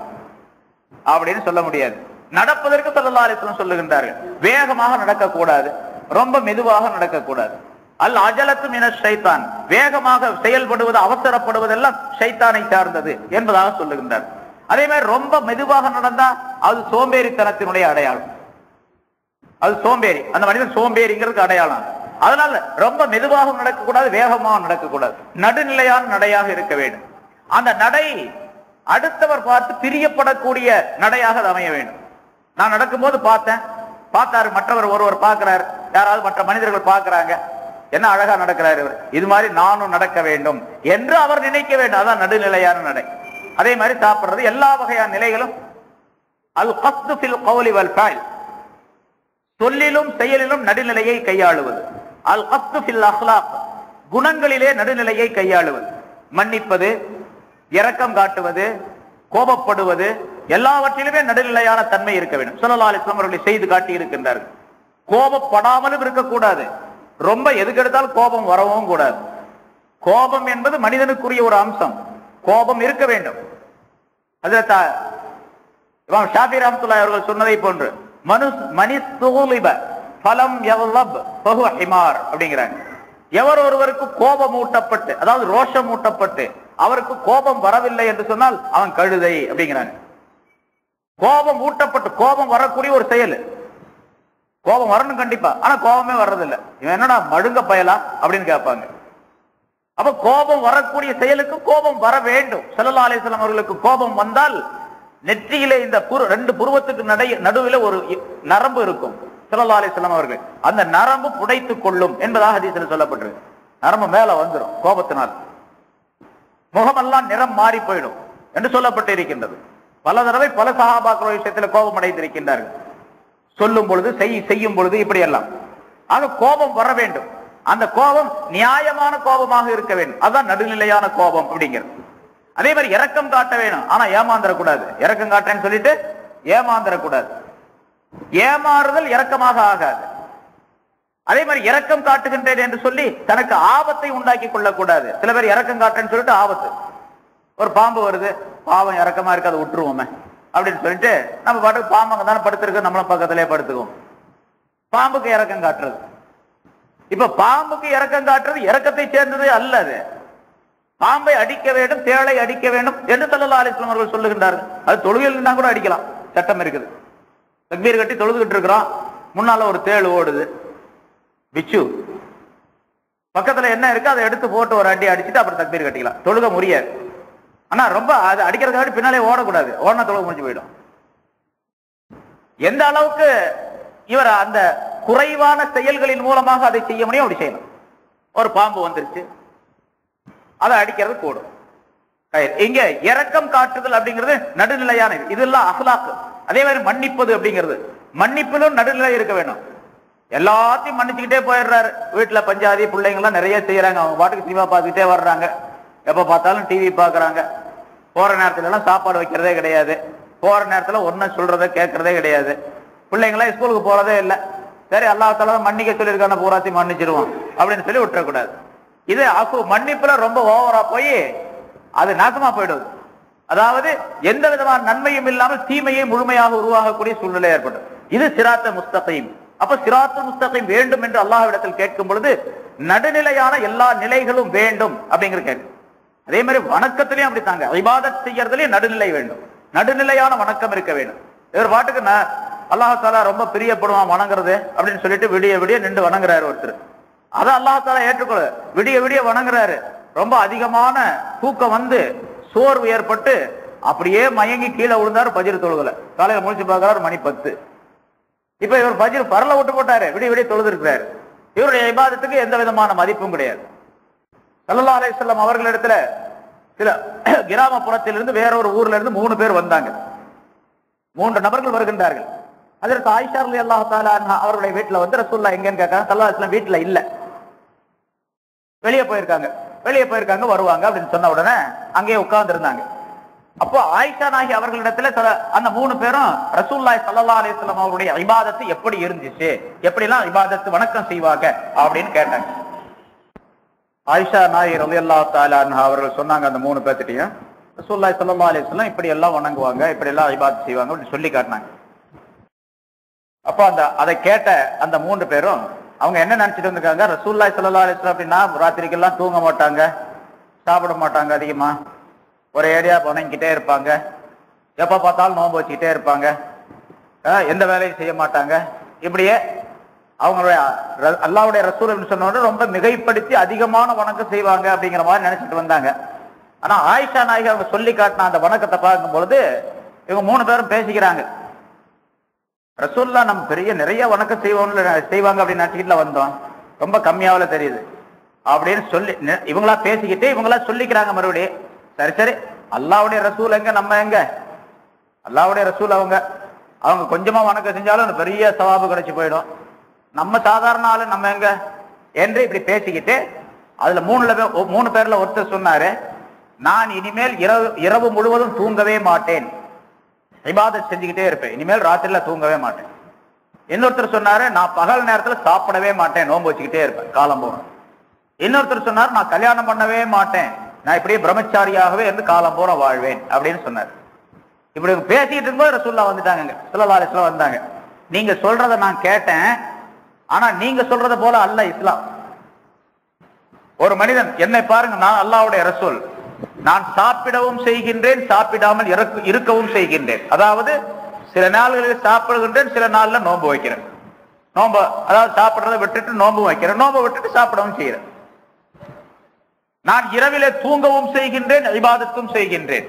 அப்படின்னு சொல்ல முடியாது. நடப்பதற்கு ஸல்லல்லாஹு அலைஹி வஸல்லம் சொல்லுகின்றார்கள். வேகமாக நடக்கக்கூடாது, ரொம்ப மெதுவாக நடக்கக்கூடாது. அல் அஜலத்து மினஷ் ஷைத்தான், வேகமாக செயல்படுவது, அவசரப்படுவதெல்லாம் ஷைத்தானை சார்ந்தது என்பதாக சொல்லுகின்றார். அதே மாதிரி ரொம்ப மெதுவாக நடந்தா அது சோம்பேறித்தனத்தினுடைய அடையாளம். அது சோம்பேறி, அந்த மனிதன் சோம்பேறிங்கிறதுக்கு அடையாளம். அதனால ரொம்ப மெதுவாக நடக்கக்கூடாது, வேகமாக நடக்கக்கூடாது, நடுநிலையான நடையாக இருக்க வேண்டும். அந்த நடை அடுத்தவர் பார்த்து பிரியப்படக்கூடிய நடையாக அமைய வேண்டும். நான் நடக்கும்போது பார்த்தாரு, மற்றவர் ஒருவர் பார்க்கிறார், யாராவது மற்ற மனிதர்கள் பார்க்கிறாங்க, என்ன அழகா நடக்கிறார் இவர், இது மாதிரி நானும் நடக்க வேண்டும் என்று அவர் நினைக்க வேண்டும். அதான் நடுநிலையான நடை. அதே மாதிரி சாப்பிடுறது, எல்லா வகையான நிலைகளும் அல் கஸ்து ஃபில் கௌலி வல் ஃபஅல், சொல்லிலும் செயலிலும் நடுநிலையை கையாளுவது. அல் கஸ்து ஃபில் அஹ்லாக், குணங்களிலே நடுநிலையை கையாளுவது. மன்னிப்பது, இரக்கம் காட்டுவது, கோபப்படுவது, எல்லாவற்றிலுமே நடுநிலையான தன்மை இருக்க வேண்டும். ஸல்லல்லாஹு அலைஹி வஸல்லம் அவர்களை செய்து காட்டி இருக்கின்றார்கள். கோபப்படாமலும் இருக்கக்கூடாது, ரொம்ப எதுக்கெடுத்தாலும் கோபம் வரவும் கூடாது. கோபம் என்பது மனிதனுக்குரிய ஒரு அம்சம், கோபம் இருக்க வேண்டும். ஹஜ்ரத் இமாம் ஷாஃபி ரஹ்மத்துல்லாஹி அவர்கள் சொன்னதை போன்று மனிஸ்துலிப ஃபலம் யக்லப் ஃபஹுவ ஹிமார் அப்படிங்கிறாங்க. எவர் ஒருவருக்கு கோபம் ஊட்டப்பட்டு, அதாவது ரோஷம் ஊட்டப்பட்டு அவருக்கு கோபம் வரவில்லை என்று சொன்னால் அவன் கழுதை அப்படிங்கிறாங்க. கோபம் ஊட்டப்பட்டு, கோபம் வரக்கூடிய ஒரு செயல், கோபம் வரணும் கண்டிப்பா, ஆனா கோபமே வர்றதில்லை, இவன் என்னடா மழுங்க பயலா அப்படின்னு கேட்பாங்க. அப்ப கோபம் வரக்கூடிய செயலுக்கு கோபம் வர வேண்டும். ஸல்லல்லாஹு அலைஹி வஸல்லம் அவர்களுக்கு கோபம் வந்தால் நெற்றியிலே இந்த 2 புருவத்துக்கு நடுவில் ஒரு நரம்பு இருக்கும். ஸல்லல்லாஹு அலைஹி வஸல்லம் அவர்கள் அந்த நரம்பு புடைத்துக் கொள்ளும் என்பதாக ஹதீஸில் சொல்லப்பட்டிருக்கு. நரம்பு மேல வந்துடும் கோபத்தினால், முகமெல்லாம் நிறம் மாறி போயிடும் என்று சொல்லப்பட்டு இருக்கின்றது. பல தடவை பல சஹாபாக்கள் விஷயத்தில் கோபம் அடைந்திருக்கின்றார்கள், சொல்லும் பொழுது செய்யும் பொழுது இப்படி எல்லாம். ஆக கோபம் வர வேண்டும், அந்த கோபம் நியாயமான கோபமாக இருக்க வேண்டும். அதுதான் நடுநிலையான கோபம் அப்படிங்கிறது. அதே மாதிரி இரக்கம் காட்ட வேணும், ஆனா ஏமாந்துடக்கூடாது. இரக்கம் காட்டேன்னு சொல்லிட்டு ஏமாந்துடக்கூடாது. ஏமாறுதல் இரக்கமாக ஆகாது. அதே மாதிரி இரக்கம் காட்டுகின்றேன் என்று சொல்லி தனக்கு ஆபத்தை உண்டாக்கி கொள்ளக்கூடாது. சில பேர் இரக்கம் காட்டுன்னு சொல்லிட்டு ஆபத்து, ஒரு பாம்பு வருது, பாவம் இரக்கமா இருக்கு, அதை விட்டுருவோமே அப்படின்னு சொல்லிட்டு நம்ம பாட்டுக்கு பாம்பு தானே படுத்திருக்கு, நம்மளும் பக்கத்திலே படுத்துக்குவோம். பாம்புக்கு இரக்கம் காட்டுறது. இப்ப பாம்புக்கு இரக்கம் காட்டுறது இரக்கத்தை சேர்ந்தது அல்ல. அது பாம்பை அடிக்க வேண்டும், தேளை அடிக்க வேண்டும் என்று ஸல்லல்லாஹு அலைஹி வஸல்லம் அவர்கள் சொல்லுகின்றார்கள். அது தொழுகையில் தான் கூட அடிக்கலாம், சட்டம் இருக்குது. தக்பீர் கட்டி தொழுதுகிட்டு இருக்கிறோம், முன்னால ஒரு தேள் ஓடுது, பிச்சு பக்கத்துல என்ன இருக்கு அதை எடுத்து போட்டு ஒரு அடி அடிச்சுட்டு அப்புறம் தக்பீர் கட்டிக்கலாம், தொழுக முடியாது. ஆனா ரொம்ப அது அடிக்கிறதுக்காக பின்னாலே ஓடக்கூடாது, ஓடனா தொழுக முடிஞ்சு போயிடும். எந்த அளவுக்கு இவர் அந்த குறைவான செயல்களின் மூலமாக அதை செய்ய முடியும் அப்படி செய்யணும். ஒரு பாம்பு வந்துருச்சு, அதை அடிக்கிறது கூடும். இங்க இரக்கம் காட்டுதல் அப்படிங்கிறது நடுநிலையான இதெல்லாம் அஹ்லாக். அதே மாதிரி மன்னிப்பது அப்படிங்கிறது, மன்னிப்பிலும் நடுநிலை இருக்க வேண்டும். எல்லாத்தையும் மன்னிச்சுக்கிட்டே போயிடுறாரு. வீட்டுல பஞ்சாதி பிள்ளைங்க எல்லாம் நிறைய செய்யறாங்க, அவங்க பாட்டுக்கு சினிமா பார்த்துக்கிட்டே வர்றாங்க, எப்ப பார்த்தாலும் டிவி பாக்குறாங்க, போற நேரத்துல எல்லாம் சாப்பாடு வைக்கிறதே கிடையாது, போற நேரத்துல ஒன்னும் சொல்றதை கேட்கறதே கிடையாது, பிள்ளைங்களாம் ஸ்கூலுக்கு போறதே இல்லை. சரி அல்லாஹ் தஆலா மன்னிக்க சொல்லியிருக்கான, பூராத்தையும் மன்னிச்சிருவோம் அப்படின்னு சொல்லி விட்டுறக்கூடாது. இது மன்னிப்புல ரொம்ப ஓவரா போய் அது நாசமா போயிடுது. அதாவது எந்த விதமான நன்மையும் இல்லாமல் தீமையை முழுமையாக உருவாகக்கூடிய சூழ்நிலை ஏற்படும். இது சிராத்த முஸ்தகீம். அப்ப சிராத்து முஸ்தகீம் வேண்டும் என்று அல்லாஹ்விடத்தில் கேட்கும் பொழுது நடுநிலையான எல்லா நிலைகளும் வேண்டும் அப்படிங்கிற கேட்கும். அதே மாதிரி வணக்கத்திலையும் அப்படித்தாங்க, இபாதத் செய்யறதுலயும் நடுநிலை வேண்டும், நடுநிலையான வணக்கம் இருக்க வேண்டும். இவர் பாட்டுக்கு அல்லாஹ் தஆலா ரொம்ப பிரியப்படுவான் வணங்குறது அப்படின்னு சொல்லிட்டு விடிய விடிய நின்று வணங்குறாரு ஒருத்தர். அதை அல்லாஹ் தஆலா ஏற்றுக்கொள்ள விடிய விடிய வணங்குறாரு. ரொம்ப அதிகமான தூக்கம் வந்து சோர்வு ஏற்பட்டு அப்படியே மயங்கி கீழே விழுந்தாரு. ஃபஜ்ர் தொழுகல, காலையில முழிச்சு பார்க்கிறாரு, மணி 10. இப்ப இவர் ஃபஜ்ர் பரல விட்டு போட்டாரு, விடிய விடிய தொழுது இருக்கிறாரு. இவருடைய இபாதத்துக்கு எந்த விதமான மதிப்பும் கிடையாது. ஸல்லல்லாஹு அலைஹி வஸல்லம் அவர்களிடத்துல சில கிராமப்புறத்திலிருந்து வேறொரு ஊர்ல இருந்து 3 பேர் வந்தாங்க. 3 நபர்கள் வருகின்றார்கள். அதற்கு ஆயிஷா ரலியல்லாஹு தஆலா அன்ஹா அவருடைய வீட்டுல வந்து ரசூலுல்லாஹ் எங்கன்னு கேட்காங்க. ஸல்லல்லாஹு அலைஹி வஸல்லம் வீட்டுல இல்ல, வெளியே போயிருக்காங்க வருவாங்க அப்படின்னு சொன்ன உடனே அங்கேயே உட்கார்ந்து இருந்தாங்க. அப்போ ஆயிஷா நாயகி அவர்களிடத்துல அந்த 3 பேரும் ரசூலுல்லாஹி ஸல்லல்லாஹு அலைஹி வஸல்லம் அவருடைய இபாதத்து எப்படி இருந்துச்சு, எப்படி எல்லாம் இபாதத்து வணக்கம் செய்வாங்க அப்படின்னு கேட்டாங்க. ஆயிஷா நாயகி ரலியல்லாஹு தஆலா அன்ஹா அவர்கள் சொன்னாங்க அந்த 3 பேர்த்திட்டையும், ரசூலுல்லாஹி ஸல்லல்லாஹு அலைஹி வஸல்லம் இப்படி எல்லாம் வணங்குவாங்க, இப்படி எல்லாம் இபாதத் செய்வாங்க அப்படின்னு சொல்லி காட்டினாங்க. அப்போ அதை கேட்ட அந்த 3 பேரும் அவங்க என்ன நினைச்சிட்டு வந்திருக்காங்க, ரசூலுல்லாஹி ஸல்லல்லாஹு அலைஹி வஸல்லம் அப்படின்னா ராத்திரிக்கெல்லாம் தூங்க மாட்டாங்க, சாப்பிட மாட்டாங்க, அதிகமா ஒரு ஏரியா வணங்கிக்கிட்டே இருப்பாங்க, எப்ப பார்த்தாலும் நோன்பு வச்சுக்கிட்டே இருப்பாங்க, எந்த வேலையும் செய்ய மாட்டாங்க, இப்படியே அவங்களுடைய அல்லாஹ்வுடைய ரசூல் சொன்ன ரொம்ப மிகைப்படுத்தி அதிகமான வணக்கம் செய்வாங்க அப்படிங்கிற மாதிரி நினைச்சிட்டு வந்தாங்க. ஆனா ஆயிஷா நாயகி அவங்க சொல்லி காட்டின அந்த வணக்கத்தை பார்க்கும் பொழுது இவங்க 3 பேரும் பேசிக்கிறாங்க, ரசூலுல்லாஹ் நம்ம நிறைய வணக்கம் செய்வாங்க அப்படின்னு நினைச்சுக்கிட்டு வந்தோம், ரொம்ப கம்மியாவில தெரியுது அப்படின்னு சொல்லி இவங்களா பேசிக்கிட்டு இவங்களா சொல்லிக்கிறாங்க. மறுபடியும் சரி அல்லாஹ்வுடைய ரசூல் எங்க, நம்ம எங்க, அல்லாஹ்வுடைய ரசூல் அவங்க கொஞ்சமா வணக்கம் செஞ்சாலும் பெரிய சவாபு கிடைச்சு போயிடும், நம்ம சாதாரண ஆளு நம்ம எங்க என்று இப்படி பேசிக்கிட்டு அதுல 3 பேர்ல ஒருத்தர் சொன்னாரு, நான் இனிமேல் இரவு முழுவதும் தூங்கவே மாட்டேன், இபாதத் செஞ்சுக்கிட்டே இருப்பேன், இனிமேல் ராத்திரில தூங்கவே மாட்டேன். இன்னொருத்தர் சொன்னாரு, நான் பகல் நேரத்துல சாப்பிடவே மாட்டேன், நோன்பு வச்சுக்கிட்டே இருப்பேன் காலம் போறேன். இன்னொருத்தர் சொன்னார், நான் கல்யாணம் பண்ணவே மாட்டேன், நான் இப்படியே பிரம்மச்சாரியாகவே இருந்து காலம் போற வாழ்வேன் அப்படின்னு சொன்னார். இப்படி பேசிட்டு இருக்கும்போது ரசூலுல்லாஹ் வந்துட்டாங்க, ஸல்லல்லாஹு அலைஹி வஸல்லம் வந்தாங்க. நீங்க சொல்றத நான் கேட்டேன், ஆனா நீங்க சொல்றத போல அல்ல இஸ்லாம். ஒரு மனிதன் என்னை பாருங்க, நான் அல்லாஹ்வுடைய ரசூல், நான் சாப்பிடவும் செய்கின்றேன், சாப்பிடாமல் இருக்கவும் செய்கின்றேன். அதாவது சில நாள்களில் சாப்பிடுகின்றேன், சில நாள்ல நோன்பு வைக்கிறேன், நோன்பு அதாவது சாப்பிடுறதை விட்டுட்டு நோன்பு வைக்கிறேன், நோன்பு விட்டுட்டு சாப்பிடவும் செய்கிறேன். நான் இரவிலே தூங்கவும் செய்கின்றேன், இபாதத்தும் செய்கின்றேன்.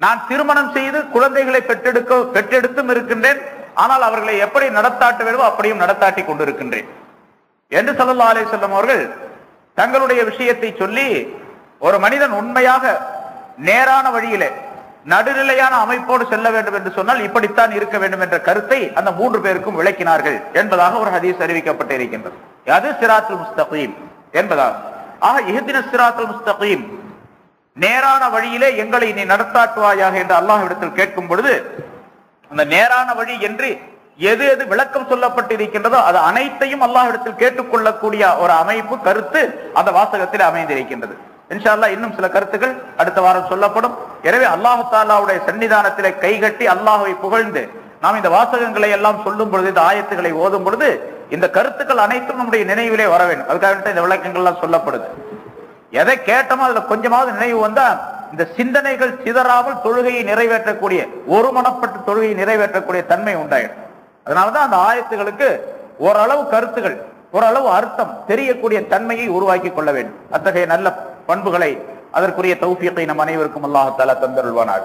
நான் திருமணம் செய்து குழந்தைகளை பெற்றெடுத்தும் இருக்கின்றேன், ஆனால் அவர்களை எப்படி நடத்தாட்ட வேண்டுமோ அப்படியும் நடத்தாட்டி கொண்டிருக்கின்றேன் என்று ஸல்லல்லாஹு அலைஹி வஸல்லம் அவர்கள் தங்களுடைய விஷயத்தை சொல்லி, ஒரு மனிதன் உண்மையாக நேரான வழியிலே நடுநிலையான அமைப்போடு செல்ல வேண்டும் என்று சொன்னால் இப்படித்தான் இருக்க வேண்டும் என்ற கருத்தை அந்த 3 பேருக்கும் விளக்கினார்கள் என்பதாக ஒரு ஹதீஸ் அறிவிக்கப்பட்டு இருக்கின்றது. அது சிராத்துல் முஸ்தகீம் என்பதாக. ஆக இஹ்தினஸ் சிராத்துல் முஸ்தகீம், நேரான வழியிலே எங்களை நீ நடத்தாட்டுவாயாக என்று அல்லாஹ்விடத்தில் கேட்கும் பொழுது, அந்த நேரான வழி என்று எது எது விளக்கம் சொல்லப்பட்டிருக்கின்றதோ அது அனைத்தையும் அல்லாஹ்விடத்தில் கேட்டுக்கொள்ளக்கூடிய ஒரு அமைப்பு, கருத்து அந்த வாசகத்தில் அமைந்திருக்கின்றது. இன்ஷா அல்லாஹ் இன்னும் சில கருத்துக்கள் அடுத்த வாரம் சொல்லப்படும். எனவே அல்லாஹ் தஆலாவுடைய சன்னிதானத்திலே கைகட்டி அல்லாஹ்வை புகழ்ந்து நாம் இந்த வாசகங்களை எல்லாம் சொல்லும் பொழுது, இந்த ஆயத்துக்களை ஓதும் பொழுது இந்த கருத்துக்கள் அனைத்தும் நம்முடைய நினைவிலே வர வேண்டும். அதுக்காக இந்த விளக்கங்கள் எல்லாம் சொல்லப்படுது. எதை கேட்டோமோ அதுல கொஞ்சமாவது நினைவு வந்தா இந்த சிந்தனைகள் சிதறாமல் தொழுகையை நிறைவேற்றக்கூடிய, ஒருமனப்பட்டு தொழுகையை நிறைவேற்றக்கூடிய தன்மை உண்டாயிடும். அதனாலதான் அந்த ஆயத்துகளுக்கு ஓரளவு கருத்துகள், ஓரளவு அர்த்தம் தெரியக்கூடிய தன்மையை உருவாக்கி கொள்ள வேண்டும். அத்தகைய நல்ல பண்புகளை, அதற்குரிய தௌஃபீகை நம் அனைவருக்கும் அல்லாஹ் தஆலா தந்தருள்வானாக.